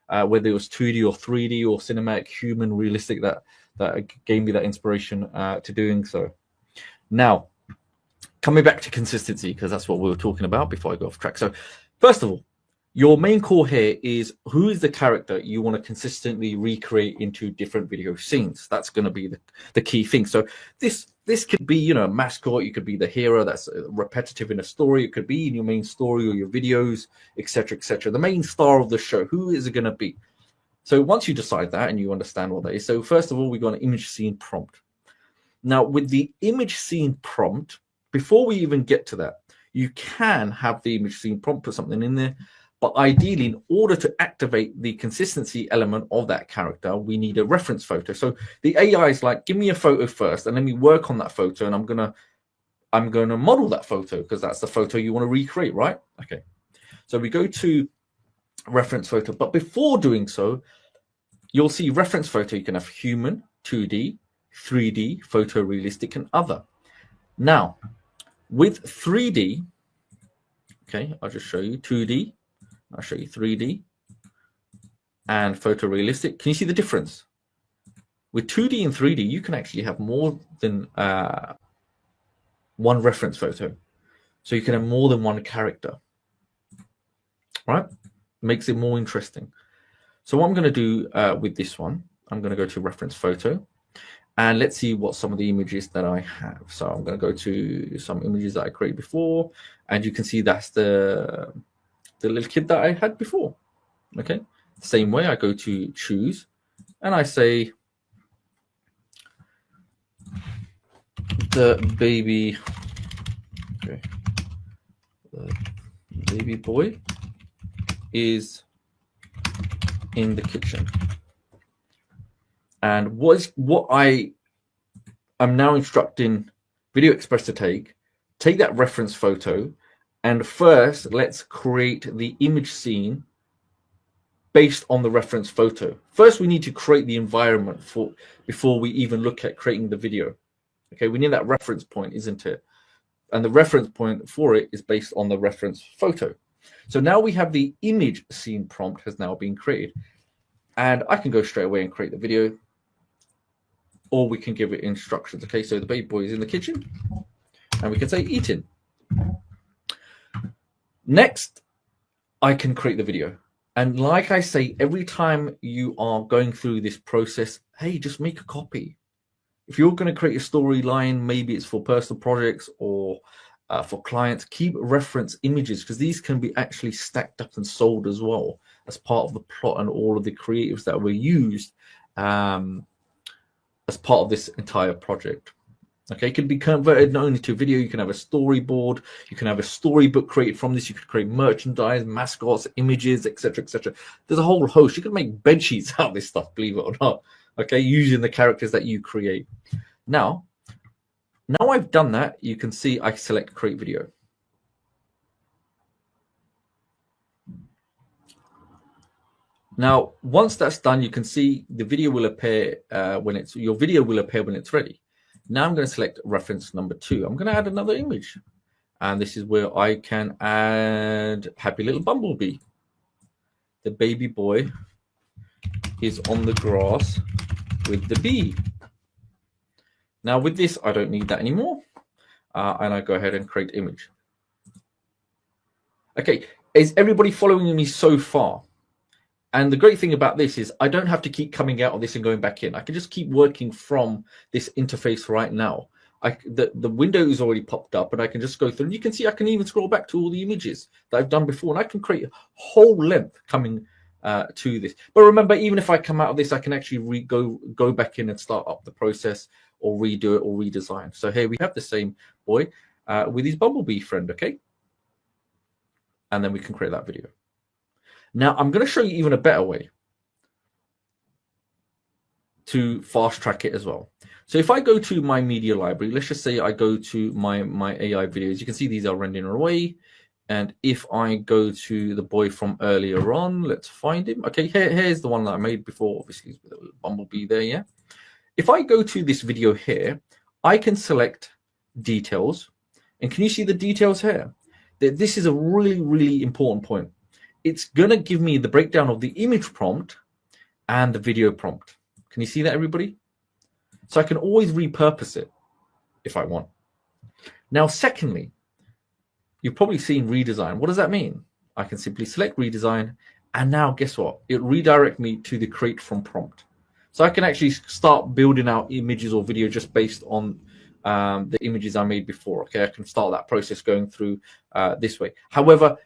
whether it was 2D or 3D or cinematic, human, realistic, that gave me that inspiration to doing so. Now, coming back to consistency, because that's what we were talking about before I go off track. So first of all, your main core here is who is the character you want to consistently recreate into different video scenes. That's going to be the key thing. So this could be, a mascot. You could be the hero that's repetitive in a story. It could be in your main story or your videos, etc., etc. The main star of the show. Who is it going to be? So once you decide that and you understand what that is, so first of all, we got an image scene prompt. Now, with the image scene prompt, before we even get to that, you can have the image scene prompt, put something in there. But ideally, in order to activate the consistency element of that character, we need a reference photo. So the AI is like, give me a photo first, and let me work on that photo, and I'm gonna model that photo because that's the photo you want to recreate, right? Okay. So we go to reference photo, but before doing so, you'll see reference photo. You can have human, 2D, 3D, photorealistic, and other. Now, with 3D, okay, I'll just show you 2D. I'll show you 3D and photorealistic. Can you see the difference? With 2D and 3D, you can actually have more than one reference photo. So you can have more than one character, right? Makes it more interesting. So what I'm going to do with this one, I'm going to go to reference photo, and let's see what some of the images that I have. So I'm going to go to some images that I created before, and you can see that's the little kid that I had before. Okay, same way I go to choose, and I say the baby, okay, the baby boy is in the kitchen. And what I am now instructing VideoExpress to take that reference photo, and first let's create the image scene based on the reference photo. First, we need to create the environment before we even look at creating the video. Okay, we need that reference point, isn't it? And the reference point for it is based on the reference photo. So now we have the image scene prompt has now been created, and I can go straight away and create the video, or we can give it instructions. Okay, so the baby boy is in the kitchen, and we can say eating. Next, I can create the video. And like I say, every time you are going through this process, hey, just make a copy. If you're going to create a storyline, maybe it's for personal projects or for clients, keep reference images, because these can be actually stacked up and sold as well as part of the plot and all of the creatives that were used as part of this entire project. Okay, it can be converted not only to video, you can have a storyboard, you can have a storybook created from this, you could create merchandise, mascots, images, etc., etc. There's a whole host. You can make bed sheets out of this stuff, believe it or not. Okay, using the characters that you create. Now I've done that, you can see I select create video. Now, once that's done, you can see the video will appear your video will appear when it's ready. Now I'm going to select reference number 2. I'm going to add another image. And this is where I can add happy little bumblebee. The baby boy is on the grass with the bee. Now with this, I don't need that anymore. And I go ahead and create image. Okay, is everybody following me so far? And the great thing about this is I don't have to keep coming out of this and going back in. I can just keep working from this interface right now. The window is already popped up, and I can just go through. And you can see I can even scroll back to all the images that I've done before, and I can create a whole length coming to this. But remember, even if I come out of this, I can actually go back in and start up the process, or redo it, or redesign. So here we have the same boy with his bumblebee friend, okay? And then we can create that video. Now, I'm going to show you even a better way to fast track it as well. So if I go to my media library, let's just say I go to my AI videos, you can see these are rendering away. And if I go to the boy from earlier on, let's find him. Okay, here's the one that I made before, obviously with a bumblebee there, yeah. If I go to this video here, I can select details. And can you see the details here? This is a really, really important point. It's going to give me the breakdown of the image prompt and the video prompt. Can you see that, everybody? So I can always repurpose it if I want. Now, secondly, you've probably seen redesign. What does that mean? I can simply select redesign, and now guess what? It redirects me to the create from prompt. So I can actually start building out images or video just based on the images I made before. Okay, I can start that process going through this way. However,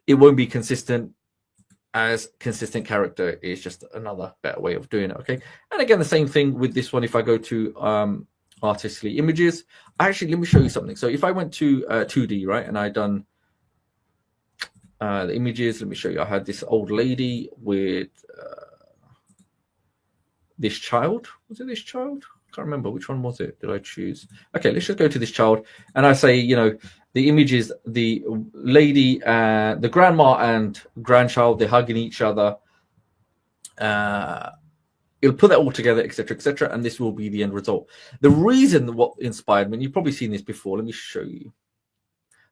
it won't be consistent, as consistent character is just another better way of doing it. Okay, and again, the same thing with this one. If I go to artistically images, actually, let me show you something. So if I went to 2D, right, and I done the images, let me show you. I had this old lady with this child. Was it this child? I can't remember which one was it. Did I choose? Okay, let's just go to this child, and I say, you know, the image is the lady, the grandma and grandchild, they're hugging each other. It'll put that all together, etc., etc., and this will be the end result. The reason what inspired me, and you've probably seen this before, let me show you.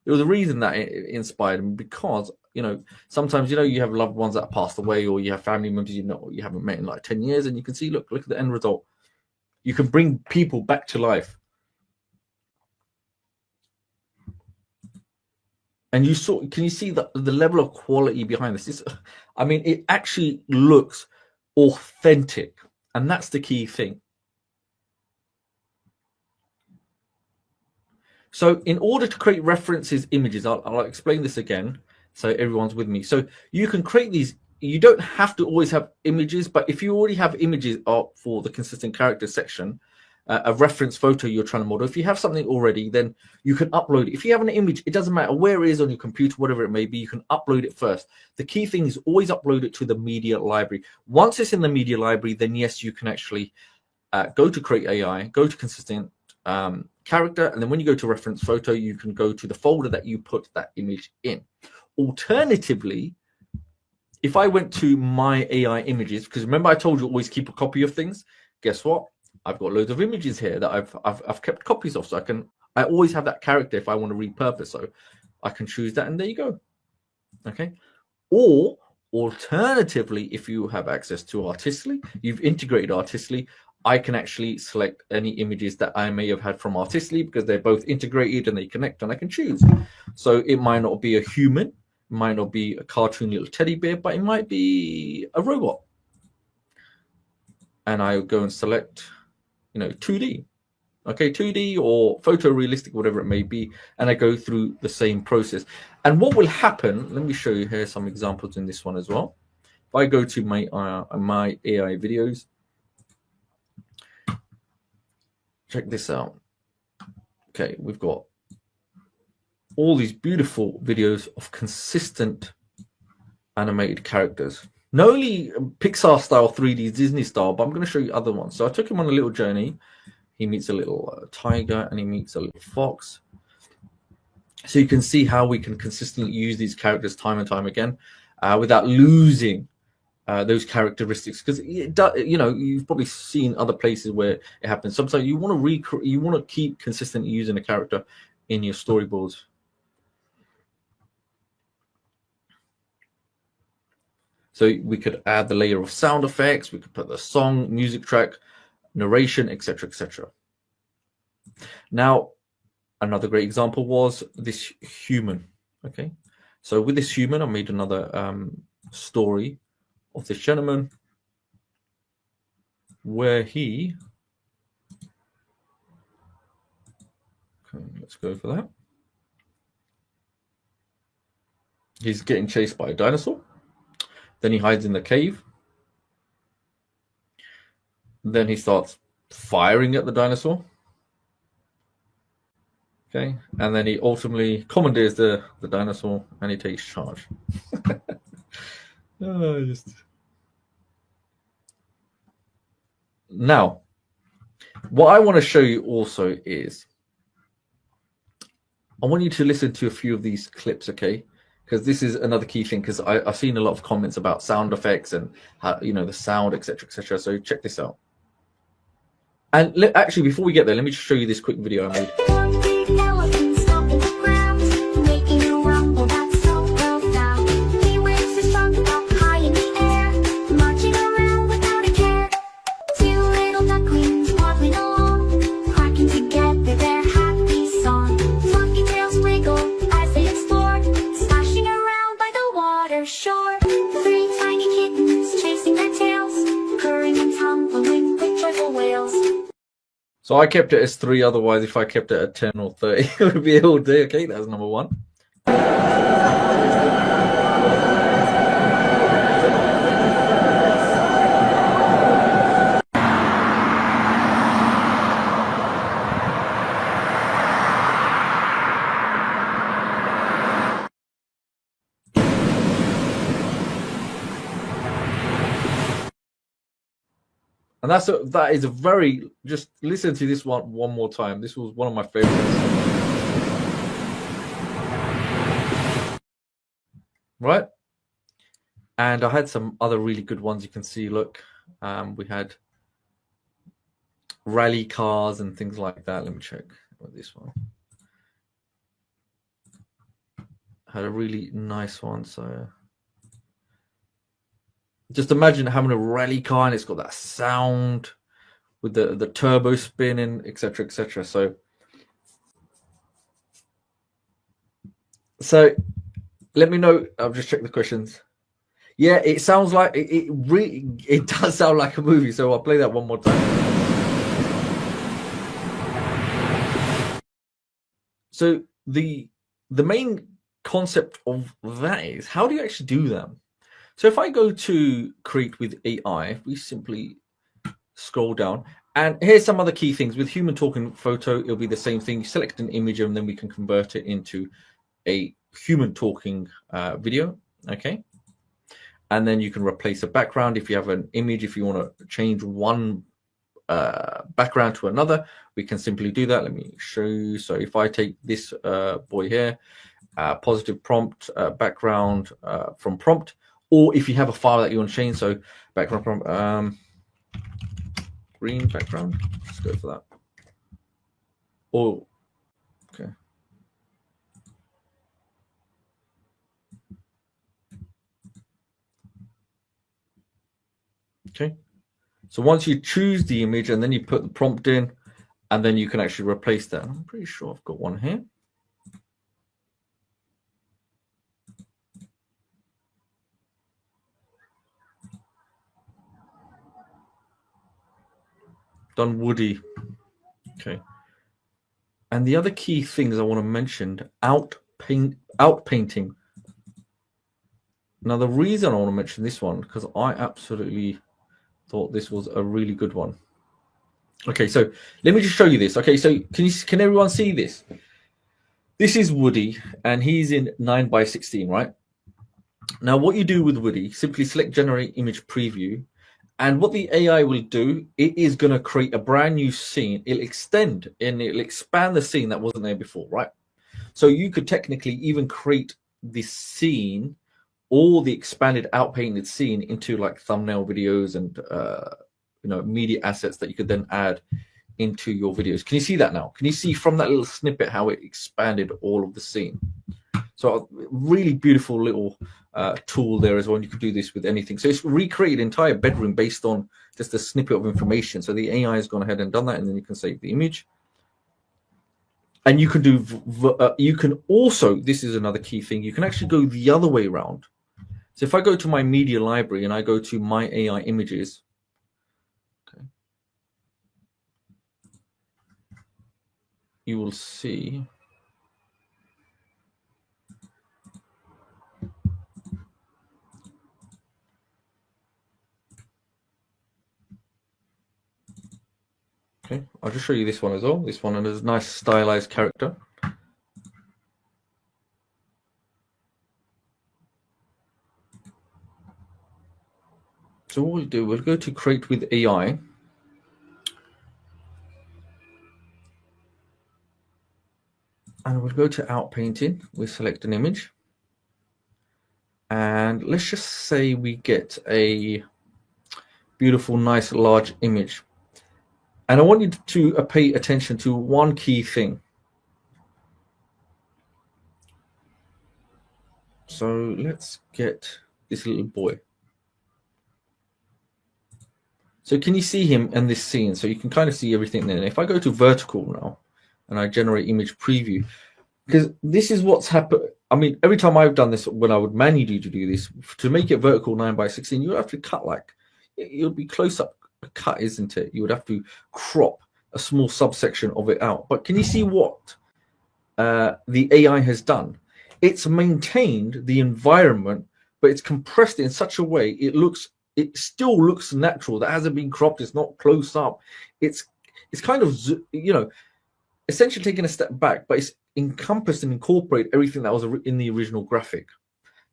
There was a reason that it inspired me, because, you know, sometimes, you know, you have loved ones that have passed away, or you have family members you know you haven't met in like 10 years, and you can see, look at the end result. You can bring people back to life. And you saw, can you see the level of quality behind this? I mean, it actually looks authentic. And that's the key thing. So in order to create references images, I'll explain this again so everyone's with me. So you can create these. You don't have to always have images, but if you already have images up for the consistent character section, a reference photo you're trying to model, if you have something already, then you can upload it. If you have an image, it doesn't matter where it is on your computer, whatever it may be, you can upload it first. The key thing is always upload it to the media library. Once it's in the media library, then yes, you can actually go to create AI, go to consistent character, and then when you go to reference photo, you can go to the folder that you put that image in. Alternatively, if I went to my AI images, because remember I told you always keep a copy of things, guess what? I've got loads of images here that I've kept copies of, so I always have that character if I want to repurpose, so I can choose that, and there you go. Okay. Or alternatively, if you have access to Artistly, you've integrated Artistly, I can actually select any images that I may have had from Artistly because they're both integrated and they connect, and I can choose. So it might not be a human, it might not be a cartoon little teddy bear, but it might be a robot. And I go and select, 2D. Okay, 2D or photorealistic, whatever it may be, and I go through the same process. And what will happen, let me show you here some examples in this one as well. If I go to my AI videos, check this out. Okay, we've got all these beautiful videos of consistent animated characters. Not only Pixar style, 3D, Disney style, but I'm going to show you other ones. So I took him on a little journey. He meets a little tiger and he meets a little fox. So you can see how we can consistently use these characters time and time again without losing those characteristics. Because you've probably seen other places where it happens. Sometimes you want to keep consistently using a character in your storyboards. So we could add the layer of sound effects. We could put the song, music track, narration, etc., etc. Now, another great example was this human. Okay, so with this human, I made another story of this gentleman where he. Okay, let's go for that. He's getting chased by a dinosaur. Then he hides in the cave. Then he starts firing at the dinosaur. Okay, and then he ultimately commandeers the dinosaur and he takes charge. Now, what I want to show you also is I want you to listen to a few of these clips, okay? Because this is another key thing, because I've seen a lot of comments about sound effects and how, the sound, etc., etc. So check this out. And actually, before we get there, let me just show you this quick video I made. So I kept it as 3, otherwise if I kept it at 10 or 30, it would be all day. Okay, that's number 1. And that is a very, just listen to this one more time. This was one of my favorites. Right? And I had some other really good ones you can see. Look, we had rally cars and things like that. Let me check with this one. Had a really nice one. So just imagine having a rally car and it's got that sound with the turbo spinning, etc., etc. So let me know. I'll just check the questions. Yeah, it sounds like it does sound like a movie. So I'll play that one more time. So the main concept of that is, how do you actually do that? So if I go to create with AI, we simply scroll down, and here's some other key things. With human talking photo, it'll be the same thing. You select an image and then we can convert it into a human talking video. Okay. And then you can replace a background. If you have an image, if you want to change one background to another, we can simply do that. Let me show you. So if I take this boy here, positive prompt background from prompt, or if you have a file that you want to change, so background prompt, green background, let's go for that. Oh, okay. Okay. So once you choose the image and then you put the prompt in, and then you can actually replace that. I'm pretty sure I've got one here. Done Woody. Okay. And the other key things I want to mention, outpainting. Now, the reason I want to mention this one, because I absolutely thought this was a really good one. Okay, so let me just show you this. Okay, so can everyone see this? This is Woody, and he's in 9:16, right? Now, what you do with Woody, simply select Generate Image Preview, and what the AI will do, it is going to create a brand new scene. It'll extend and it'll expand the scene that wasn't there before, right? So you could technically even create this scene or the expanded outpainted scene into like thumbnail videos and media assets that you could then add into your videos. Can you see that now? Can you see from that little snippet how it expanded all of the scene? So a really beautiful little tool there as well. You could do this with anything. So it's recreated an entire bedroom based on just a snippet of information. So the AI has gone ahead and done that, and then you can save the image. And you can do, you can also, this is another key thing, you can actually go the other way around. So if I go to my media library and I go to my AI images, okay, you will see okay, I'll just show you this one as well. This one, and there's a nice stylized character. So what we'll do, we'll go to create with AI. And we'll go to outpainting. We select an image. And let's just say we get a beautiful, nice, large image. And I want you to pay attention to one key thing. So let's get this little boy. So can you see him in this scene? So you can kind of see everything there. And if I go to vertical now and I generate image preview, because this is what's happened. I mean, every time I've done this, when I would manually do this, to make it vertical 9:16, you would have to cut like, it would be close up a cut, isn't it? You would have to crop a small subsection of it out. But can you see what the AI has done? It's maintained the environment, but it's compressed it in such a way it still looks natural. That hasn't been cropped. It's not close up. It's kind of, essentially taking a step back, but it's encompassed and incorporate everything that was in the original graphic.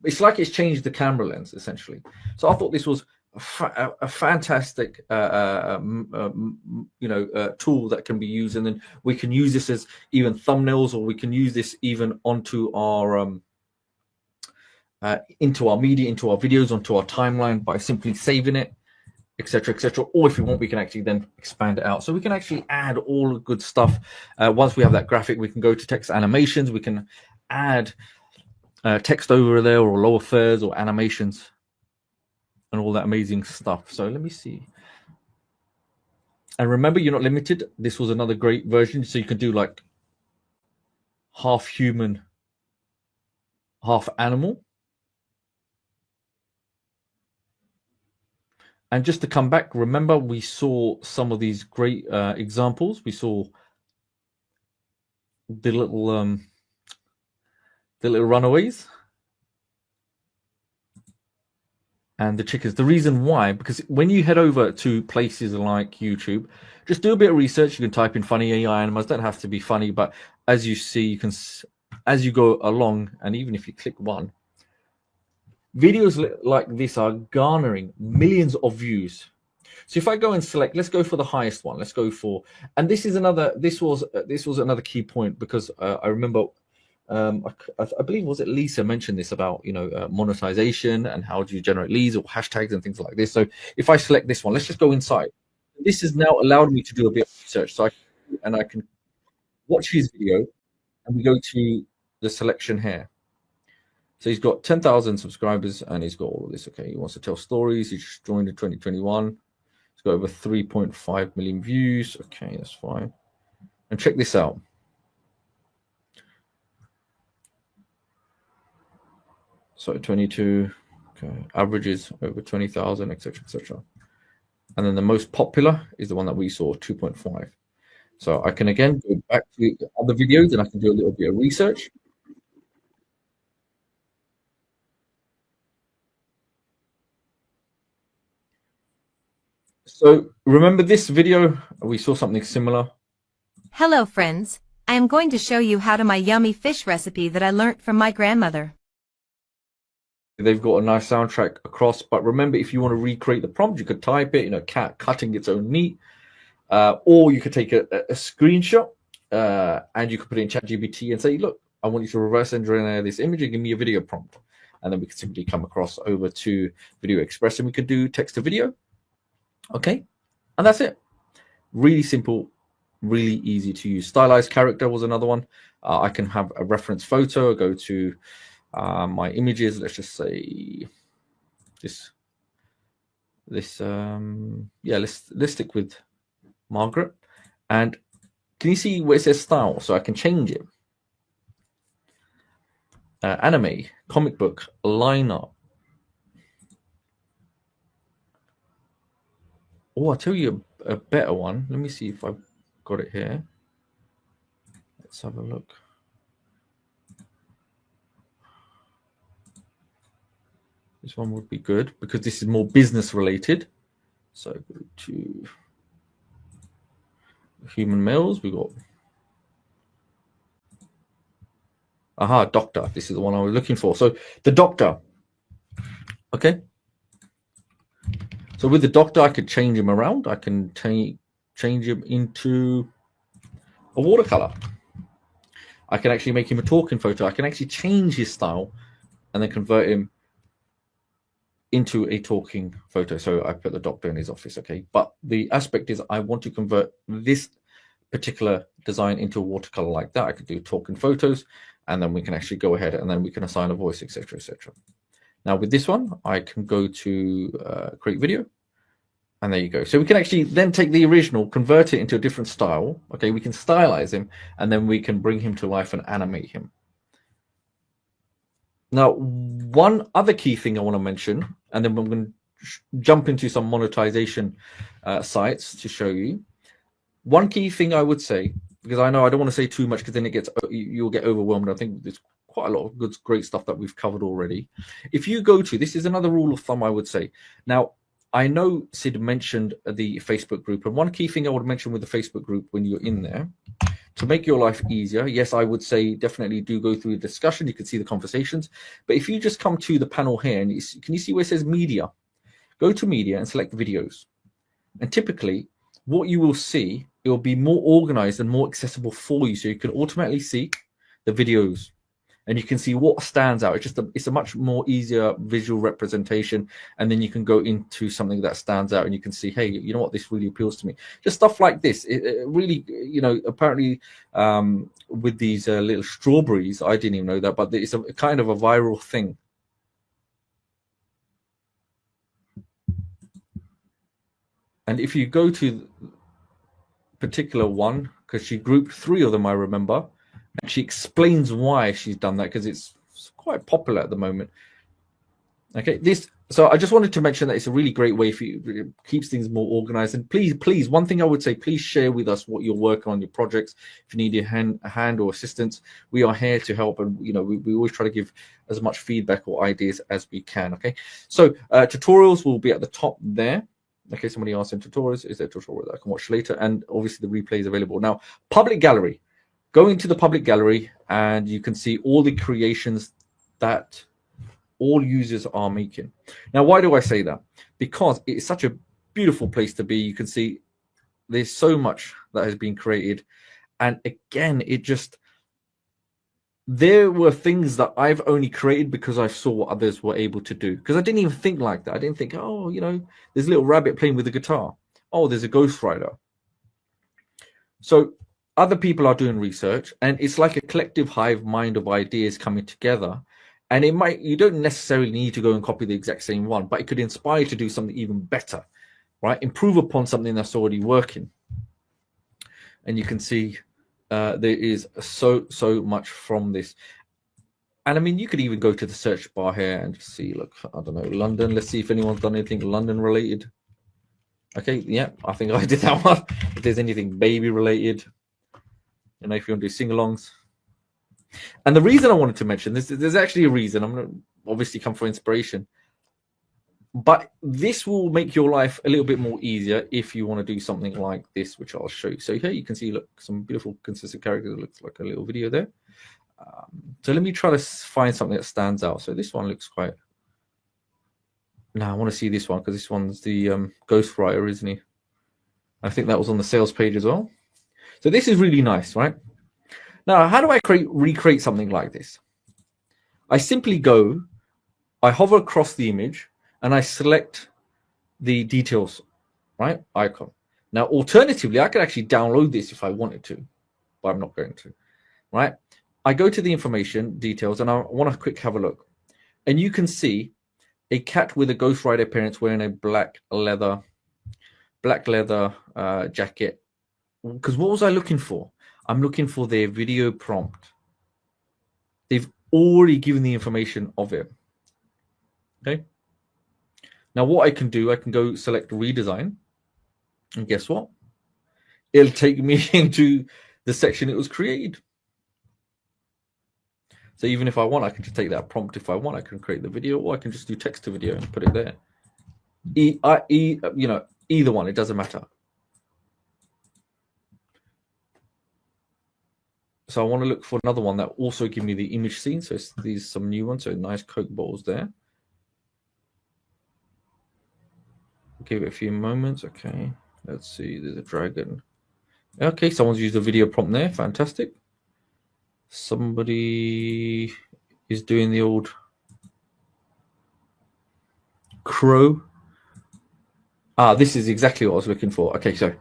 It's like it's changed the camera lens essentially. So I thought this was a fantastic tool that can be used, and then we can use this as even thumbnails, or we can use this even onto our into our media, into our videos, onto our timeline by simply saving it, etc., etc. Or if we want, we can actually then expand it out. So we can actually add all the good stuff. Once we have that graphic, we can go to text animations. We can add text over there, or lower thirds, or animations, and all that amazing stuff. So let me see. And remember, you're not limited. This was another great version. So you can do like half human, half animal. And just to come back, remember we saw some of these great examples. We saw the little runaways and the chickens. The reason why, because when you head over to places like YouTube, just do a bit of research. You can type in funny AI animals. Don't have to be funny, but as you see, you can, as you go along, and even if you click one, videos like this are garnering millions of views. So if I go and select, let's go for the highest one. Let's go for, and this is another. This was another key point, because I remember, I believe, was it Lisa mentioned this about, you know, monetization and how do you generate leads or hashtags and things like this. So if I select this one, let's just go inside. This has now allowed me to do a bit of research. So I can watch his video, and we go to the selection here. So he's got 10,000 subscribers and he's got all of this. Okay, he wants to tell stories. He just joined in 2021. He's got over 3.5 million views. Okay, that's fine. And check this out. So 22, okay, averages over 20,000, etc., etc. And then the most popular is the one that we saw, 2.5. So I can again go back to other videos and I can do a little bit of research. So remember this video, we saw something similar. Hello friends, I am going to show you how to my yummy fish recipe that I learnt from my grandmother. They've got a nice soundtrack across, but remember, if you want to recreate the prompt, you could type it, you know, cat cutting its own meat, or you could take a screenshot and you could put it in ChatGPT and say, look, I want you to reverse engineer this image and give me a video prompt. And then we could simply come across over to VideoExpress and we could do text to video. Okay, and that's it. Really simple, really easy to use. Stylized character was another one. I can have a reference photo, go to my images. Let's just say this. Yeah, let's stick with Margaret. And can you see where it says style? So I can change it. Anime, comic book, lineup. Oh, I'll tell you a better one. Let me see if I've got it here. Let's have a look. This one would be good because this is more business related. So go to human males. We got, aha, doctor. This is the one I was looking for. So the doctor. Okay. So with the doctor, I could change him around. I can change him into a watercolor. I can actually make him a talking photo. I can actually change his style and then convert him into a talking photo. So I put the doctor in his office. Okay. But the aspect is I want to convert this particular design into a watercolor like that. I could do talking photos and then we can actually go ahead and then we can assign a voice, etc., etc. Now with this one, I can go to create video, and there you go. So we can actually then take the original, convert it into a different style. Okay, we can stylize him, and then we can bring him to life and animate him. Now, one other key thing I want to mention, and then we're going to jump into some monetization sites to show you. One key thing I would say, because I know I don't want to say too much because then you'll get overwhelmed. I think there's quite a lot of good, great stuff that we've covered already. If you go to, this is another rule of thumb I would say. Now, I know Sid mentioned the Facebook group, and one key thing I would mention with the Facebook group when you're in there, to make your life easier, yes, I would say definitely do go through the discussion. You can see the conversations. But if you just come to the panel here, and can you see where it says media? Go to media and select videos. And typically, what you will see, it will be more organized and more accessible for you. So you can automatically see the videos. And you can see what stands out. It's a much more easier visual representation. And then you can go into something that stands out and you can see, hey, you know what, this really appeals to me. Just stuff like this. It really, you know, apparently with these little strawberries, I didn't even know that, but it's a kind of a viral thing. And if you go to particular one, because she grouped 3 of them, I remember, and she explains why she's done that, because it's quite popular at the moment. Okay, this So I just wanted to mention that it's a really great way for you. It keeps things more organized. And please, one thing I would say, please share with us what you're working on, your projects. If you need a hand or assistance, we are here to help. And, you know, we always try to give as much feedback or ideas as we can. Okay. So tutorials will be at the top there. Okay. Somebody asked in tutorials, is there a tutorial that I can watch later? And obviously the replay is available. Now, public gallery. Go into the public gallery and you can see all the creations that all users are making. Now, why do I say that? Because it's such a beautiful place to be. You can see there's so much that has been created. And again, there were things that I've only created because I saw what others were able to do. Because I didn't even think like that. I didn't think, oh, you know, there's a little rabbit playing with a guitar. Oh, there's a ghostwriter. So other people are doing research, and it's like a collective hive mind of ideas coming together. And you don't necessarily need to go and copy the exact same one, but it could inspire you to do something even better, right? Improve upon something that's already working. And you can see there is so much from this. And I mean, you could even go to the search bar here and just see, look, I don't know, London. Let's see if anyone's done anything London related. Okay, yeah, I think I did that one. If there's anything baby related, you know, if you want to do sing-alongs. And the reason I wanted to mention this, there's actually a reason. I'm going to obviously come for inspiration, but this will make your life a little bit more easier if you want to do something like this, which I'll show you. So here you can see, look, some beautiful consistent characters. It looks like a little video there. So let me try to find something that stands out. So this one looks quite. Now I want to see this one because this one's the ghostwriter, isn't he? I think that was on the sales page as well. So this is really nice, right? Now, how do I recreate something like this? I simply I hover across the image and I select the details, right, icon. Now, alternatively, I could actually download this if I wanted to, but I'm not going to, right? I go to the information details and I want to quick have a look. And you can see a cat with a ghostwriter appearance wearing a black leather jacket. Because what was I looking for? I'm looking for their video prompt. They've already given the information of it. Okay. Now what I can do, I can go select redesign. And guess what? It'll take me into the section it was created. So even if I want, I can just take that prompt. If I want, I can create the video, or I can just do text to video and put it there. You know, either one, it doesn't matter. So I want to look for another one that also give me the image scene. So these some new ones. So nice Coke bottles there. Give it a few moments. Okay, let's see. There's a dragon. Okay, someone's used a video prompt there. Fantastic. Somebody is doing the old crow. This is exactly what I was looking for. Okay, so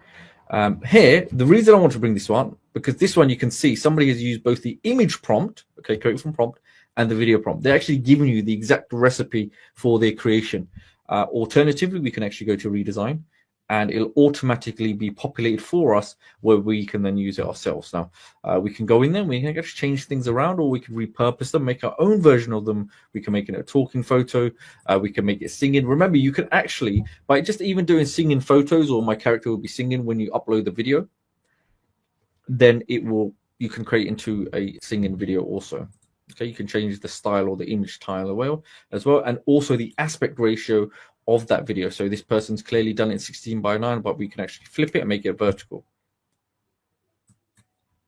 here, the reason I want to bring this one, because this one you can see somebody has used both the image prompt, okay, create from prompt, and the video prompt. They're actually giving you the exact recipe for their creation. Alternatively, we can actually go to redesign and it'll automatically be populated for us where we can then use it ourselves. Now, we can go in there, we can actually change things around, or we can repurpose them, make our own version of them. We can make it a talking photo. We can make it singing. Remember, you can actually, by just even doing singing photos, or my character will be singing when you upload the video, then you can create into a singing video also. Okay, you can change the style or the image style as well, and also the aspect ratio of that video. So this person's clearly done it in 16:9, but we can actually flip it and make it vertical.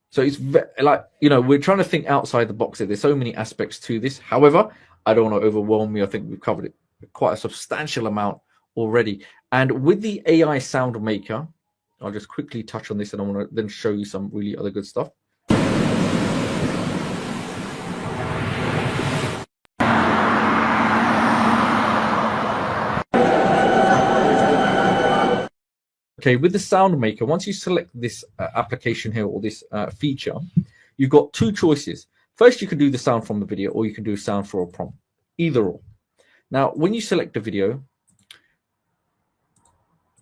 So it's like, you know, we're trying to think outside the box here. There's so many aspects to this. However, I don't want to overwhelm you. I think we've covered it quite a substantial amount already. And with the AI sound maker, I'll just quickly touch on this and I want to then show you some really other good stuff. Okay, with the sound maker, once you select this application here, or this feature, you've got two choices. First, you can do the sound from the video, or you can do sound for a prompt, either or. Now, when you select a video,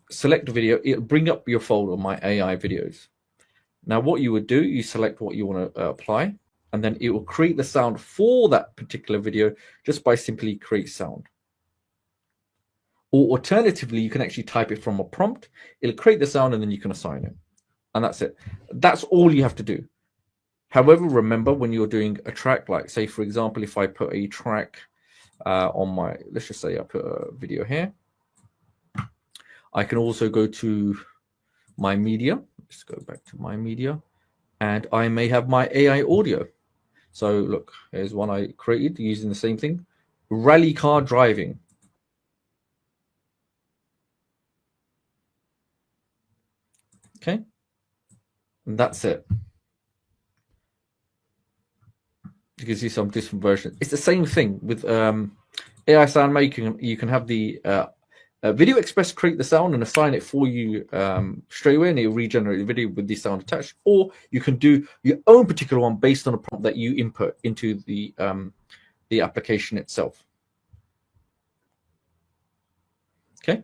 it'll bring up your folder, my AI videos. Now, what you would do, you select what you want to apply, and then it will create the sound for that particular video just by simply create sound. Or alternatively, you can actually type it from a prompt. It'll create the sound and then you can assign it. And that's it. That's all you have to do. However, remember when you're doing a track, like say, for example, if I put a track on my, let's just say I put a video here. I can also go to my media. Let's go back to my media. And I may have my AI audio. So look, here's one I created using the same thing. Rally car driving. Okay. And that's it. You can see some different versions. It's the same thing with AI sound making. You can have the VideoExpress create the sound and assign it for you straight away, and it'll regenerate the video with the sound attached. Or you can do your own particular one based on a prompt that you input into the application itself. Okay.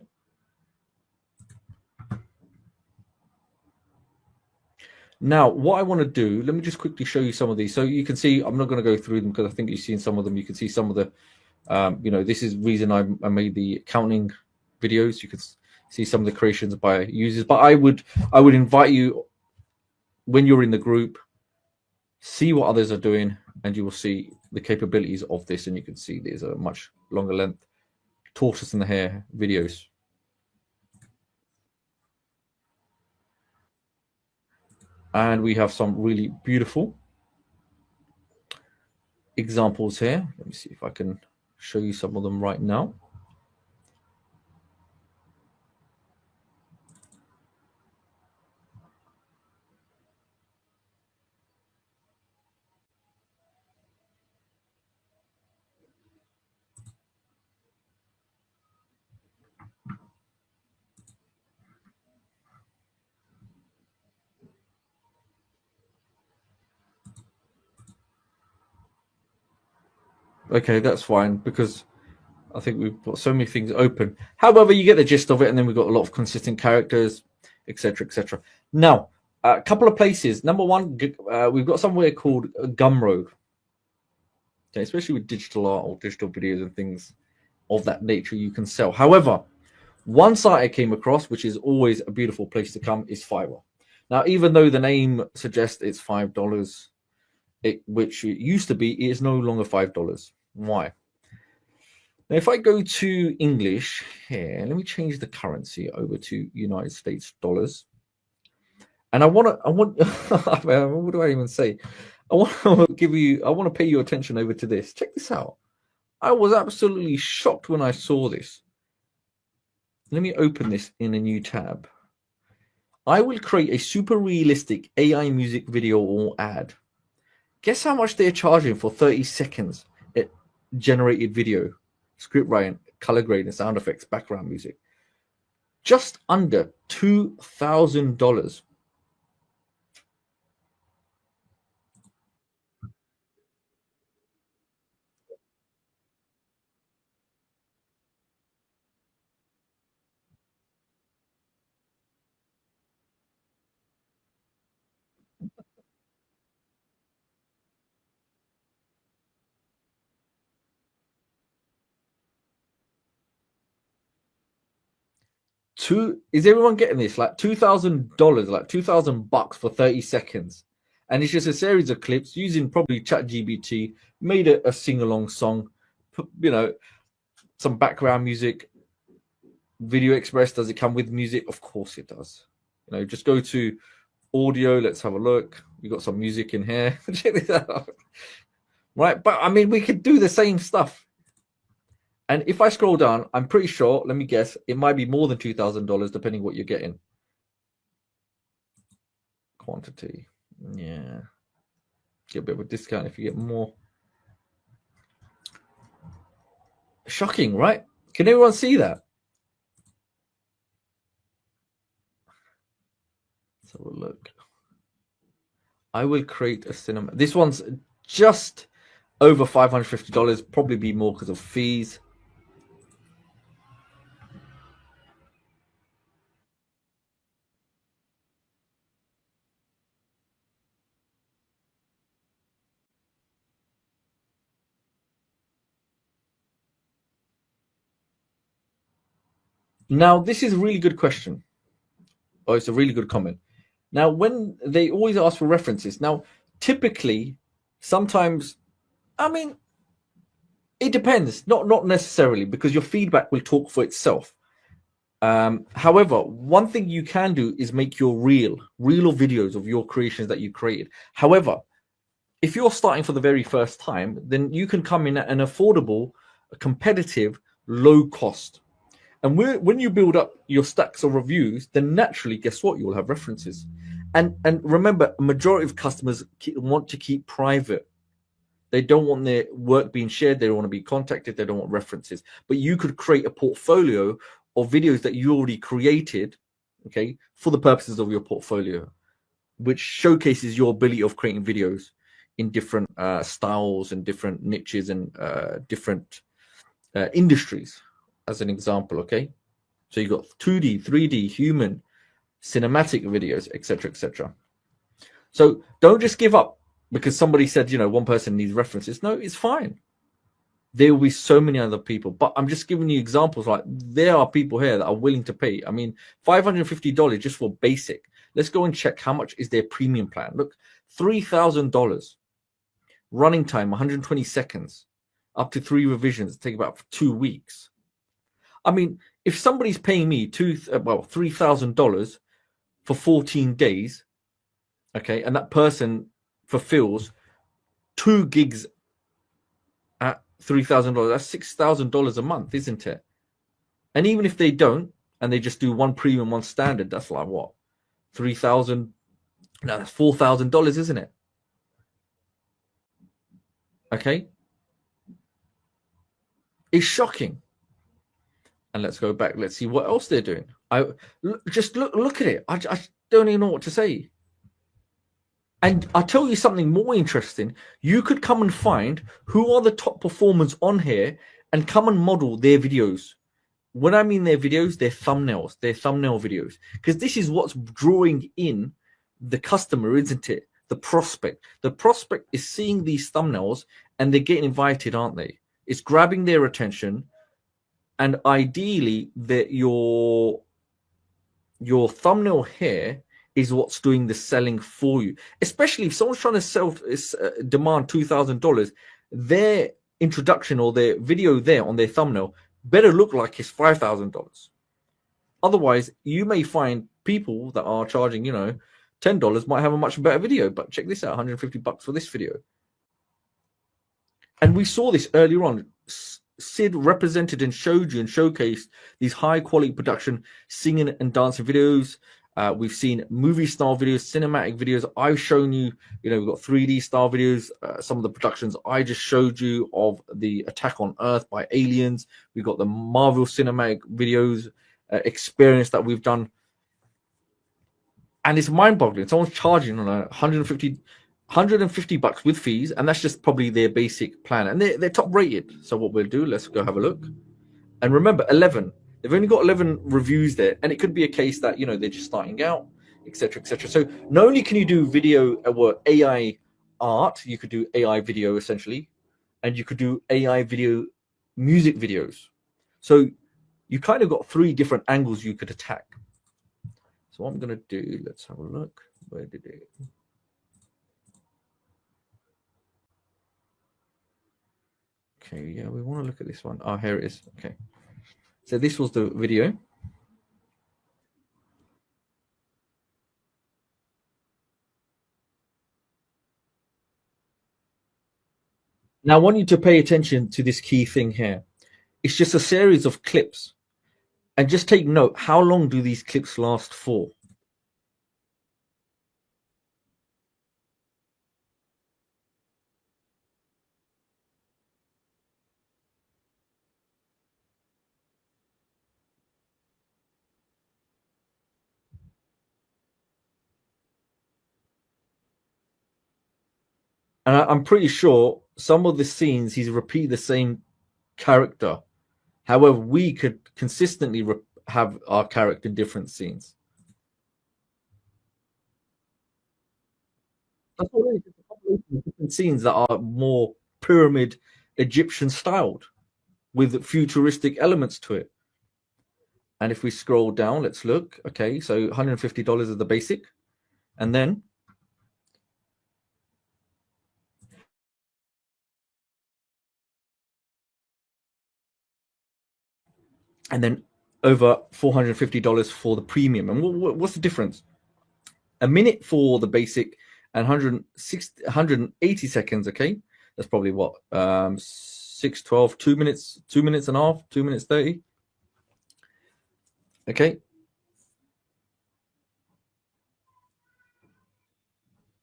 Now, what I want to do, let me just quickly show you some of these. So you can see, I'm not going to go through them because I think you've seen some of them. You can see some of the, this is the reason I made the accounting videos. You can see some of the creations by users. But I would invite you, when you're in the group, see what others are doing, and you will see the capabilities of this. And you can see there's a much longer length tortoise in the hair videos. And we have some really beautiful examples here. Let me see if I can show you some of them right now. Okay, that's fine because I think we've got so many things open. However, you get the gist of it, and then we've got a lot of consistent characters, etc., etc. Now, a couple of places. Number one, we've got somewhere called Gumroad. Okay, especially with digital art or digital videos and things of that nature, you can sell. However, one site I came across, which is always a beautiful place to come, is Fiverr. Now, even though the name suggests it's $5, which it used to be, it is no longer $5. Why? Now, if I go to English here, let me change the currency over to United States dollars. And what do I even say? I want to pay your attention over to this. Check this out. I was absolutely shocked when I saw this. Let me open this in a new tab. I will create a super realistic AI music video or ad. Guess how much they're charging for 30 seconds generated video, script writing, color grading, sound effects, background music? Just under $2,000. Is everyone getting this? Like $2,000, like $2,000 for 30 seconds. And it's just a series of clips using probably ChatGPT, made a sing-along song, some background music. VideoExpress, does it come with music? Of course it does. Just go to audio. Let's have a look. We got some music in here. Check this out. Right, but I mean, we could do the same stuff. And if I scroll down, I'm pretty sure, let me guess, it might be more than $2,000 depending what you're getting. Quantity. Yeah. Get a bit of a discount if you get more. Shocking, right? Can everyone see that? Let's have a look. I will create a cinema. This one's just over $550, probably be more because of fees. Now, this is a really good question. Oh, it's a really good comment. Now, when they always ask for references, now, typically, sometimes, I mean, it depends. Not necessarily, because your feedback will talk for itself. However, one thing you can do is make your reel or videos of your creations that you created. However, if you're starting for the very first time, then you can come in at an affordable, competitive, low cost. And when you build up your stacks of reviews, then naturally, guess what? You'll have references. And remember, a majority of customers want to keep private. They don't want their work being shared. They don't want to be contacted. They don't want references. But you could create a portfolio of videos that you already created, okay, for the purposes of your portfolio, which showcases your ability of creating videos in different styles and different niches and different industries, as an example, okay? So you got 2D, 3D, human, cinematic videos, etc., etc. So don't just give up because somebody said, you know, one person needs references. No, it's fine. There will be so many other people, but I'm just giving you examples. Like, there are people here that are willing to pay. I mean, $550 just for basic. Let's go and check how much is their premium plan. Look, $3,000. Running time 120 seconds, up to 3 revisions, take about 2 weeks. I mean, if somebody's paying me $3,000 for 14 days, okay, and that person fulfills 2 gigs at $3,000, that's $6,000 a month, isn't it? And even if they don't, and they just do one premium, one standard, that's like what? 3,000? No, that's $4,000, isn't it? Okay, it's shocking. And let's go back. Let's see what else they're doing. Just look at it. I don't even know what to say. And I'll tell you something more interesting. You could come and find who are the top performers on here and come and model their videos. When I mean their videos, their thumbnails, their thumbnail videos, because this is what's drawing in the customer, isn't it? The prospect. The prospect is seeing these thumbnails and they're getting invited, aren't they? It's grabbing their attention, and ideally that your thumbnail here is what's doing the selling for you. Especially if someone's trying to demand $2,000, their introduction or their video there on their thumbnail better look like it's $5,000. Otherwise, you may find people that are charging, you know, $10 might have a much better video. But check this out, $150 for this video. And we saw this earlier on. Sid represented and showed you and showcased these high quality production singing and dancing videos. We've seen movie style videos, cinematic videos. I've shown you, you know, we've got 3D style videos. Some of the productions I just showed you of the Attack on Earth by Aliens. We've got the Marvel cinematic videos experience that we've done. And it's mind boggling. Someone's charging on $150 with fees, and that's just probably their basic plan, and they're top rated. So what we'll do, let's go have a look. And remember, 11, they've only got 11 reviews there, and it could be a case that, you know, they're just starting out, etc., etc. So not only can you do video or AI art, you could do AI video essentially, and you could do AI video music videos. So you kind of got 3 different angles you could attack. So what I'm going to do, let's have a look. Where did it? Okay, yeah, we want to look at this one. Oh, here it is. Okay. So this was the video. Now, I want you to pay attention to this key thing here. It's just a series of clips. And just take note, how long do these clips last for? And I'm pretty sure some of the scenes he's repeated the same character. However, we could consistently have our character in different scenes. That's what it is. Different scenes that are more pyramid Egyptian styled with futuristic elements to it. And if we scroll down, let's look. Okay, so $150 is the basic. And then over $450 for the premium. And what's the difference? A minute for the basic and 180 seconds. Okay, that's probably what 6, 12, 2 minutes, 2 minutes and a half, 2 minutes 30. Okay,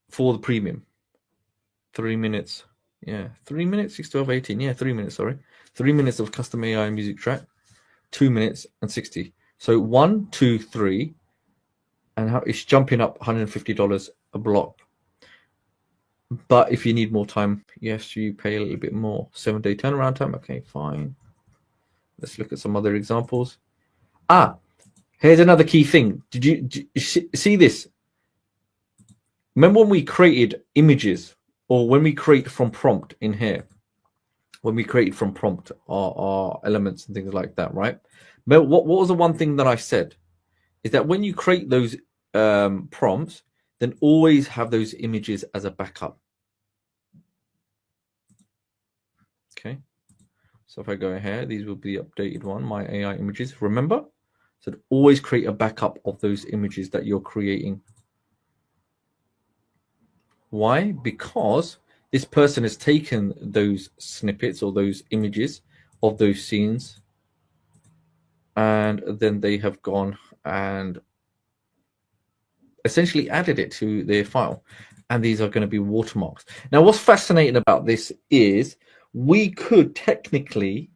for the premium, 3 minutes. Yeah, 3 minutes, 6, 12, 18. Yeah, 3 minutes. Sorry, 3 minutes of custom AI music track, 2 minutes and 60. So 1, 2, 3, and how it's jumping up $150 a block. But if you need more time, yes, you pay a little bit more. 7-day turnaround time. Okay, fine. Let's look at some other examples. Here's another key thing. Did you see this? Remember when we created images, or when we create from prompt in here? When we created from prompt our elements and things like that, right? But what was the one thing that I said? Is that when you create those prompts, then always have those images as a backup. Okay. So if I go here, these will be the updated one, my AI images. Remember? So always create a backup of those images that you're creating. Why? Because this person has taken those snippets or those images of those scenes, and then they have gone and essentially added it to their file. And these are going to be watermarks. Now, what's fascinating about this is we could technically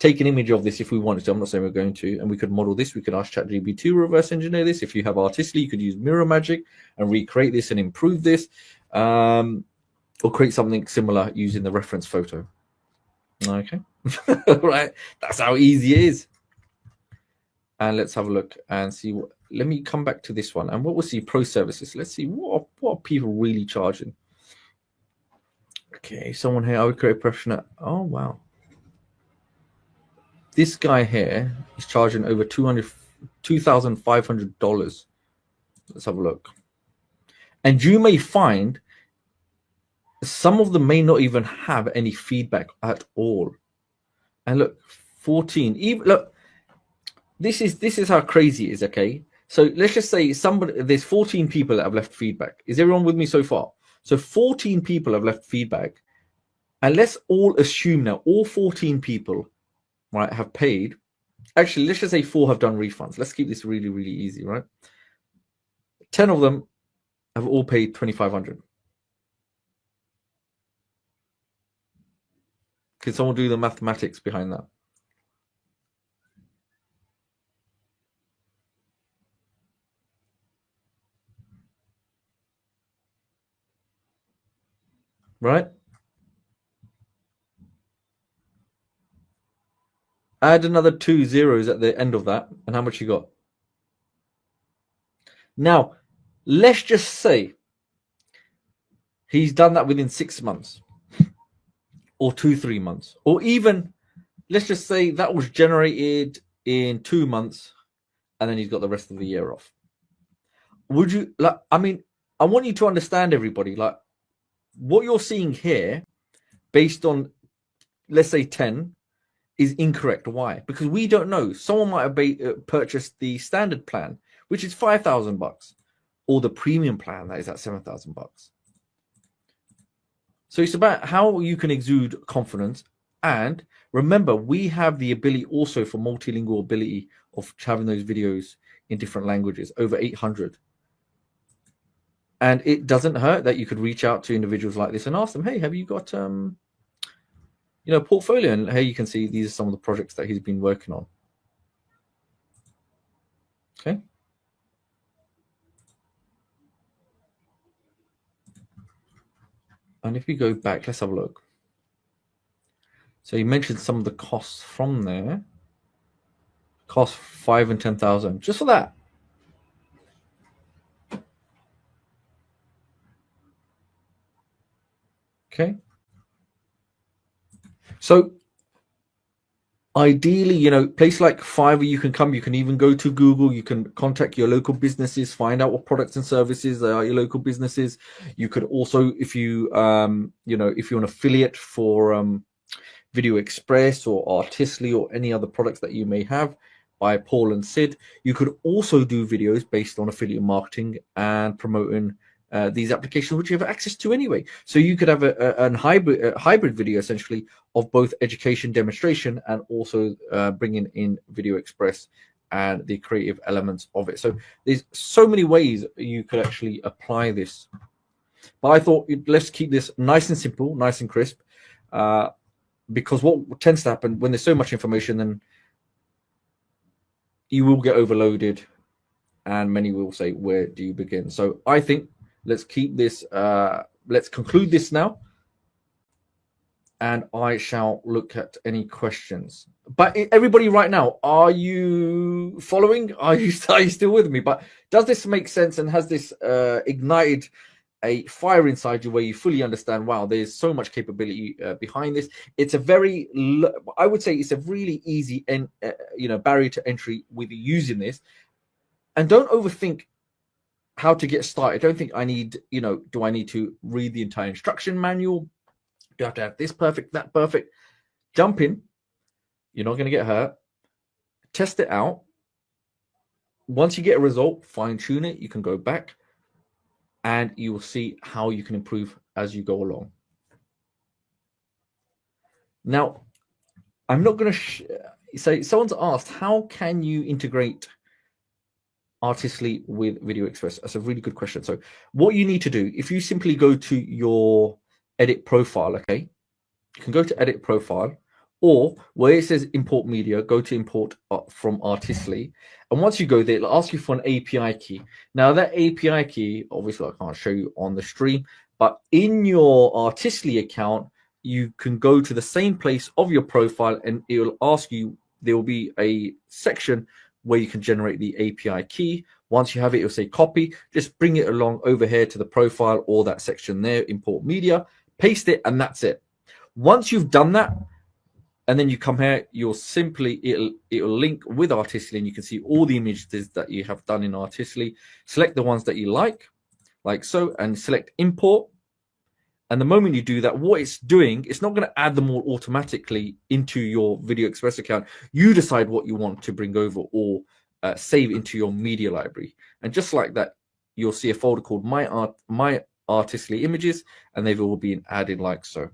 take an image of this if we wanted to. I'm not saying we're going to, and we could model this. We could ask ChatGPT to reverse engineer this. If you have Artistly, you could use Mirror Magic and recreate this and improve this, or create something similar using the reference photo. Okay, right. That's how easy it is. And let's have a look and see what. Let me come back to this one, and what we'll see pro services. Let's see what are people really charging. Okay, someone here. I would create a professional. Oh wow. This guy here is charging over $2,500. Let's have a look. And you may find some of them may not even have any feedback at all. And look, 14. Even look, this is how crazy it is. Okay, so let's just say there's 14 people that have left feedback. Is everyone with me so far? So 14 people have left feedback, and let's all assume now all 14 people, right, have paid. Actually, let's just say 4 have done refunds. Let's keep this really, really easy, right? 10 of them have all paid $2,500. Can someone do the mathematics behind that? Right? Add another 2 zeros at the end of that, and how much you got? Now, let's just say he's done that within 6 months, or 2-3 months, or even let's just say that was generated in 2 months, and then he's got the rest of the year off. Would you like? I mean, I want you to understand, everybody, like what you're seeing here, based on let's say 10, is incorrect. Why? Because we don't know. Someone might have purchased the standard plan, which is $5,000, or the premium plan that is at $7,000. So it's about how you can exude confidence. And remember, we have the ability also for multilingual ability of having those videos in different languages, over 800. And it doesn't hurt that you could reach out to individuals like this and ask them, hey, have you got portfolio? And here you can see these are some of the projects that he's been working on. Okay. And if we go back, let's have a look. So you mentioned some of the costs from there. Cost 5 and 10,000 just for that. Okay. So Ideally, you know, place like Fiverr, you can even go to Google, you can contact your local businesses, find out what products and services are your local businesses. You could also, if you you know, if you're an affiliate for VideoExpress or Artistly or any other products that you may have by Paul and Sid, you could also do videos based on affiliate marketing and promoting these applications, which you have access to anyway. So you could have a hybrid video essentially of both education demonstration and also bringing in VideoExpress and the creative elements of it. So there's so many ways you could actually apply this. But I thought let's keep this nice and simple, nice and crisp, because what tends to happen when there's so much information, then you will get overloaded and many will say, where do you begin? So I think let's keep this, let's conclude this now, and I shall look at any questions. But everybody right now, are you following? Are you still with me? But does this make sense, and has this ignited a fire inside you where you fully understand, wow, there's so much capability behind this? It's a very, I would say it's a really easy and you know, barrier to entry with using this. And don't overthink how to get started. Don't think I need, you know, do I need to read the entire instruction manual? Do I have to have this perfect, that perfect? Jump in. You're not going to get hurt. Test it out. Once you get a result, fine tune it. You can go back and you will see how you can improve as you go along. Now, I'm not going to say, someone's asked, how can you integrate Artistly with VideoExpress? That's a really good question. So what you need to do, if you simply go to your edit profile, okay, you can go to edit profile, or where it says import media, go to import from Artistly. And once you go there, it'll ask you for an API key. Now that API key, obviously I can't show you on the stream, but in your Artistly account, you can go to the same place of your profile and it will ask you, there will be a section where you can generate the API key. Once you have it, it'll say copy. Just bring it along over here to the profile or that section there, import media, paste it, and that's it. Once you've done that, and then you come here, you'll simply, it'll link with Artistly, and you can see all the images that you have done in Artistly. Select the ones that you like so, and select import. And the moment you do that, what it's doing, it's not going to add them all automatically into your VideoExpress account. You decide what you want to bring over or save into your media library. And just like that, you'll see a folder called My Artistly Images, and they've all been added like so.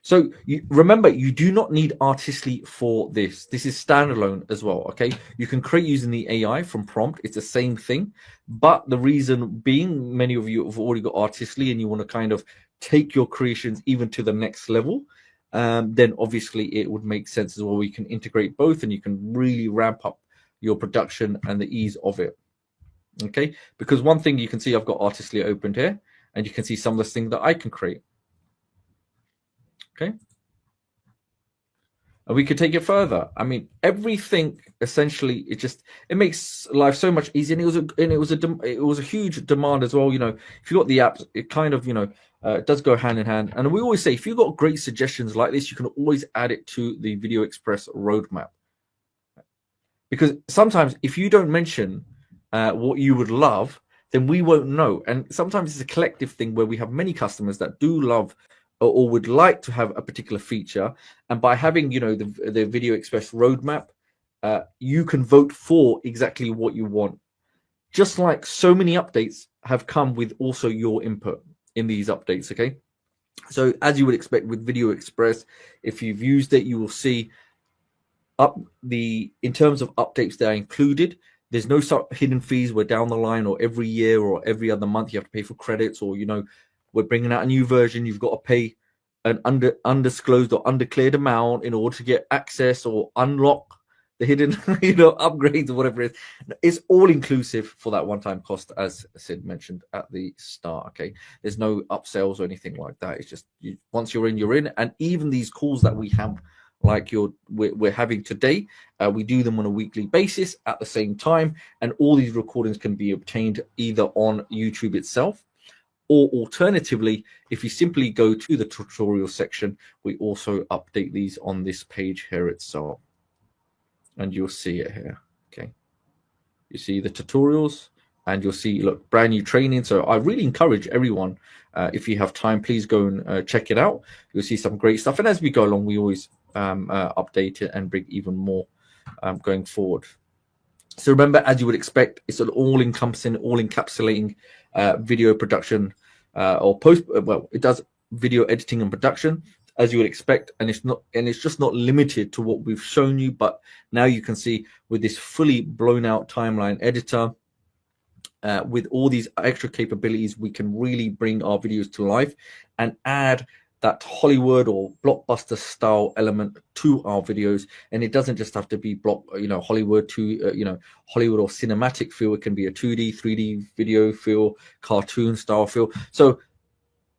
So remember, you do not need Artistly for this. This is standalone as well, okay? You can create using the AI from prompt. It's the same thing. But the reason being, many of you have already got Artistly and you want to kind of take your creations even to the next level, then obviously it would make sense as well. We can integrate both and you can really ramp up your production and the ease of it, okay? Because one thing you can see, I've got Artistly opened here, and you can see some of the things that I can create. Okay, and we could take it further. I mean, everything essentially, it makes life so much easier. And it was a huge demand as well. You know, if you got the apps, it kind of, you know, it does go hand in hand. And we always say, if you've got great suggestions like this, you can always add it to the VideoExpress roadmap. Because sometimes if you don't mention what you would love, then we won't know. And sometimes it's a collective thing where we have many customers that do love or would like to have a particular feature, and by having, you know, the VideoExpress roadmap, you can vote for exactly what you want. Just like so many updates have come with also your input in these updates, okay? So as you would expect with VideoExpress, if you've used it, you will see in terms of updates that are included. There's no hidden fees where down the line or every year or every other month you have to pay for credits, or, you know, we're bringing out a new version, you've got to pay an undisclosed or undeclared amount in order to get access or unlock the hidden, you know, upgrades or whatever it is. It's all inclusive for that one-time cost, as Sid mentioned at the start, okay? There's no upsells or anything like that. It's just, once you're in, you're in. And even these calls that we have, like we're having today, we do them on a weekly basis at the same time. And all these recordings can be obtained either on YouTube itself, Or alternatively, if you simply go to the tutorial section, we also update these on this page here itself. And you'll see it here. Okay. You see the tutorials and you'll see, look, brand new training. So I really encourage everyone, if you have time, please go and check it out. You'll see some great stuff. And as we go along, we always update it and bring even more going forward. So remember, as you would expect, it's an all-encompassing, all-encapsulating video production or post. Well, it does video editing and production, as you would expect, and it's just not limited to what we've shown you. But now you can see with this fully blown-out timeline editor, with all these extra capabilities, we can really bring our videos to life and add that Hollywood or blockbuster style element to our videos. And it doesn't just have to be Hollywood to Hollywood or cinematic feel. It can be a 2D, 3D video feel, cartoon style feel. So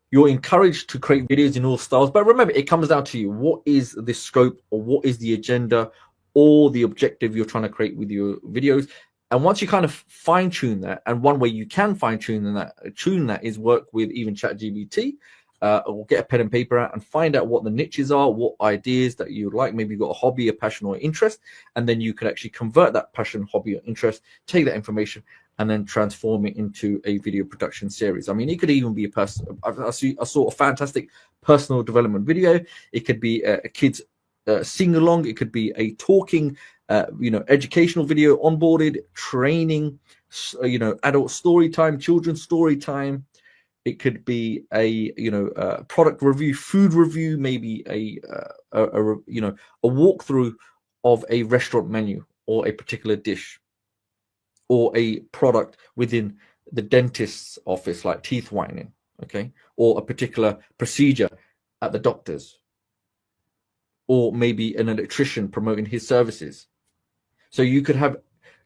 you're encouraged to create videos in all styles, but remember, it comes down to you. What is the scope, or what is the agenda or the objective you're trying to create with your videos? And once you kind of fine tune that, and one way you can fine tune that is work with even ChatGPT, or get a pen and paper out and find out what the niches are, what ideas that you would like. Maybe you've got a hobby, a passion, or interest, and then you could actually convert that passion, hobby, or interest, take that information, and then transform it into a video production series. I mean, it could even be a person. I saw a fantastic personal development video. It could be a kid's sing along. It could be a talking, educational video, onboarded training, adult story time, children's story time. It could be a product review, food review, maybe a walkthrough of a restaurant menu or a particular dish, or a product within the dentist's office, like teeth whitening, okay, or a particular procedure at the doctor's, or maybe an electrician promoting his services. So you could have,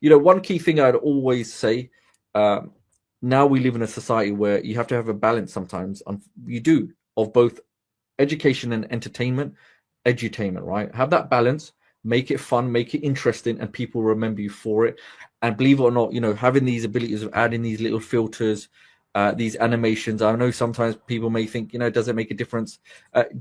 one key thing I'd always say. Now we live in a society where you have to have a balance sometimes. You do, of both education and entertainment, edutainment, right? Have that balance, make it fun, make it interesting, and people remember you for it. And believe it or not, having these abilities of adding these little filters, these animations. I know sometimes people may think, does it make a difference?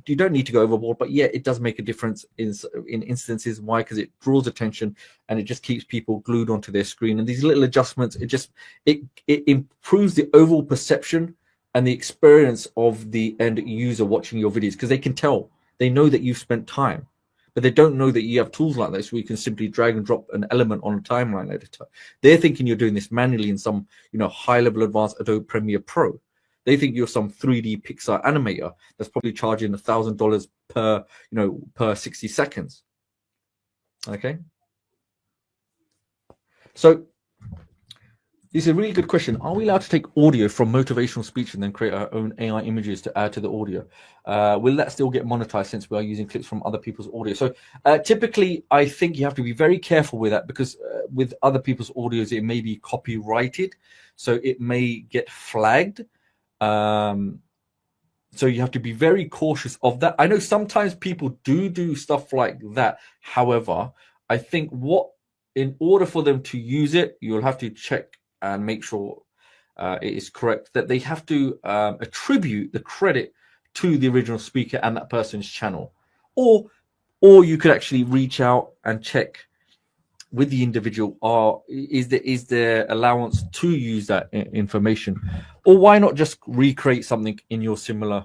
You don't need to go overboard, but yeah, it does make a difference in instances. Why? Because it draws attention and it just keeps people glued onto their screen. And these little adjustments, it improves the overall perception and the experience of the end user watching your videos, because they can tell, they know that you've spent time. But they don't know that you have tools like this where you can simply drag and drop an element on a timeline editor. They're thinking you're doing this manually in some, high-level advanced Adobe Premiere Pro. They think you're some 3D Pixar animator that's probably charging $1,000 per 60 seconds. Okay. So this is a really good question. Are we allowed to take audio from motivational speech and then create our own AI images to add to the audio? Will that still get monetized since we are using clips from other people's audio? So typically, I think you have to be very careful with that, because with other people's audios, it may be copyrighted. So it may get flagged. So you have to be very cautious of that. I know sometimes people do stuff like that. However, I think in order for them to use it, you'll have to check and make sure it is correct, that they have to attribute the credit to the original speaker and that person's channel. Or you could actually reach out and check with the individual, is there allowance to use that information? Or why not just recreate something in your similar,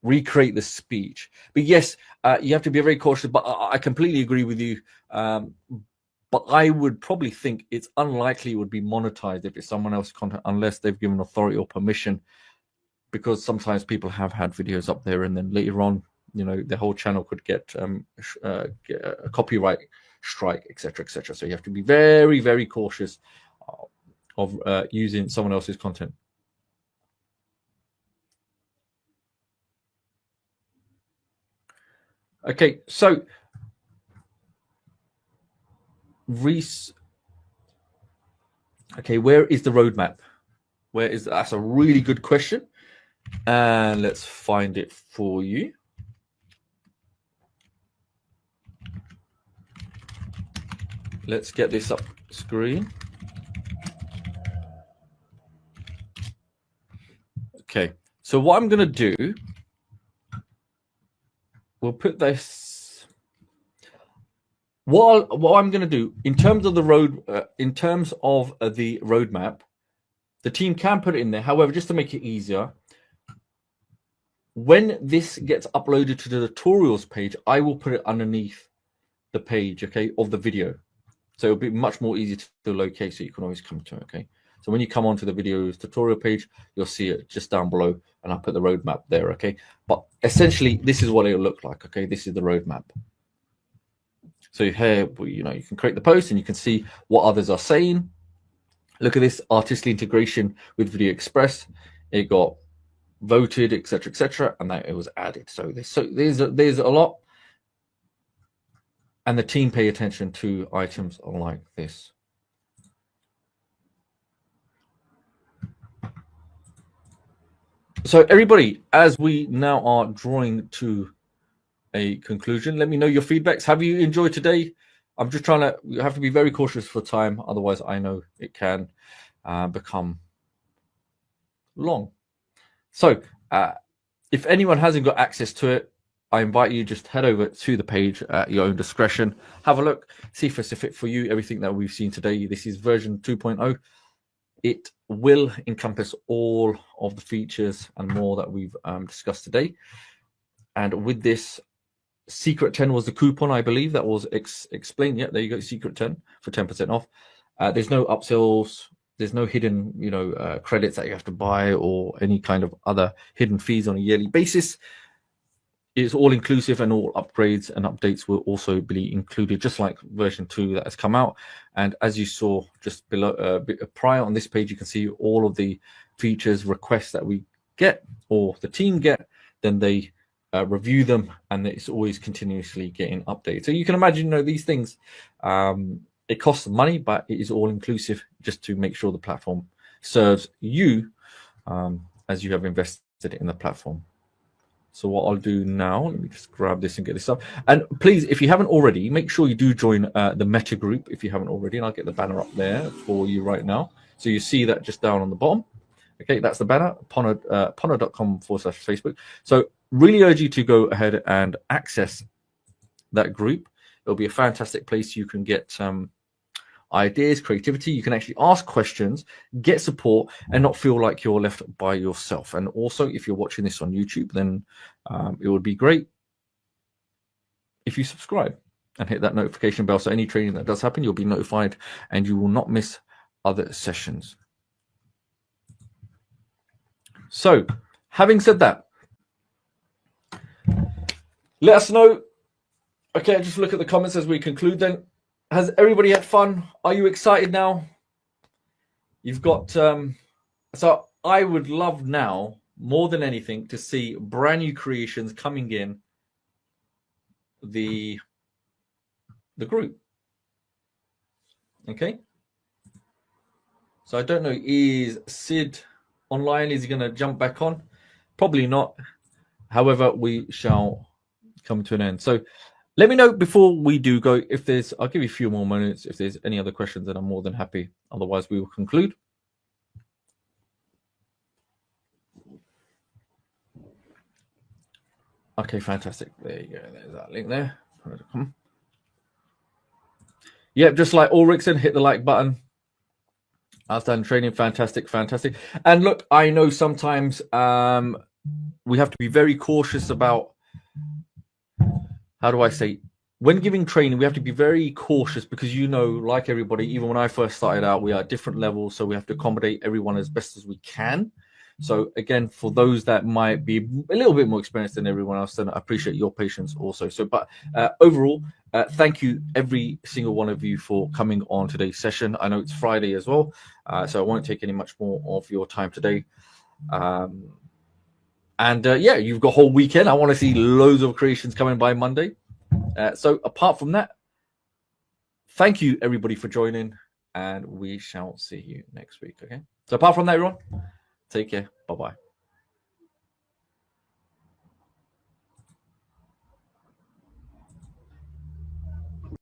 recreate the speech? But yes, you have to be very cautious, but I completely agree with you. But I would probably think it's unlikely it would be monetized if it's someone else's content, unless they've given authority or permission, because sometimes people have had videos up there and then later on, the whole channel could get a copyright strike, etc., etc. So you have to be very, very cautious of using someone else's content. Okay, so Reese. Okay, where is the roadmap? That's a really good question. And let's find it for you. Let's get this up screen. Okay, so what I'm going to do, we'll put this. What I'm going to do in terms of the roadmap, the team can put it in there. However, just to make it easier, when this gets uploaded to the tutorials page, I will put it underneath the page, okay, of the video. So it'll be much more easy to locate, so you can always come to it, okay? So when you come onto the videos tutorial page, you'll see it just down below, and I'll put the roadmap there, okay? But essentially, this is what it'll look like, okay? This is the roadmap. So here, you know, you can create the post, and you can see what others are saying. Look at this artistic integration with VideoExpress. It got voted, etc., and that it was added. So there's a lot. And the team pay attention to items like this. So everybody, as we now are drawing to a conclusion, let me know your feedbacks. Have you enjoyed today? I'm just trying to, you have to be very cautious for time. Otherwise, I know it can become long. So if anyone hasn't got access to it, I invite you just head over to the page at your own discretion. Have a look, see if it's a fit for you. Everything that we've seen today, this is version 2.0. It will encompass all of the features and more that we've discussed today. And with this, Secret 10 was the coupon, I believe, that was explained. Yeah, there you go, Secret 10 for 10% off. There's no upsells. There's no hidden, credits that you have to buy or any kind of other hidden fees on a yearly basis. It's all inclusive, and all upgrades and updates will also be included, just like version 2 that has come out. And as you saw just below, prior on this page, you can see all of the features, requests that we get or the team get. Then they review them, and it's always continuously getting updated. So you can imagine, these things, it costs money, but it is all inclusive, just to make sure the platform serves you as you have invested in the platform. So what I'll do now, let me just grab this and get this up. And please, if you haven't already, make sure you do join the Meta group if you haven't already. And I'll get the banner up there for you right now. So you see that just down on the bottom. Okay, that's the banner, ponna.com/Facebook. So really urge you to go ahead and access that group. It'll be a fantastic place. You can get ideas, creativity. You can actually ask questions, get support, and not feel like you're left by yourself. And also, if you're watching this on YouTube, then it would be great if you subscribe and hit that notification bell. So any training that does happen, you'll be notified, and you will not miss other sessions. So, having said that, let us know. Okay, just look at the comments as we conclude then. Has everybody had fun? Are you excited now? You've got, so I would love now, more than anything, to see brand new creations coming in the group. Okay. So I don't know, is Sid online? Is he going to jump back on? Probably not. However, we shall come to an end. So let me know before we do go, if there's, I'll give you a few more minutes. If there's any other questions, then I'm more than happy. Otherwise, we will conclude. Okay, fantastic. There you go. There's that link there. Yep, just like Ulrichsen, hit the like button. Outstanding training, fantastic. And look, I know sometimes we have to be very cautious about, how do I say, when giving training, we have to be very cautious because, like everybody, even when I first started out, we are at different levels. So we have to accommodate everyone as best as we can. So again, for those that might be a little bit more experienced than everyone else, then I appreciate your patience also. So, but overall, thank you, every single one of you, for coming on today's session. I know it's Friday as well, so I won't take any much more of your time today. Yeah, you've got a whole weekend. I want to see loads of creations coming by Monday. So apart from that, thank you, everybody, for joining, and we shall see you next week. Okay. So apart from that, everyone, take care. Bye-bye.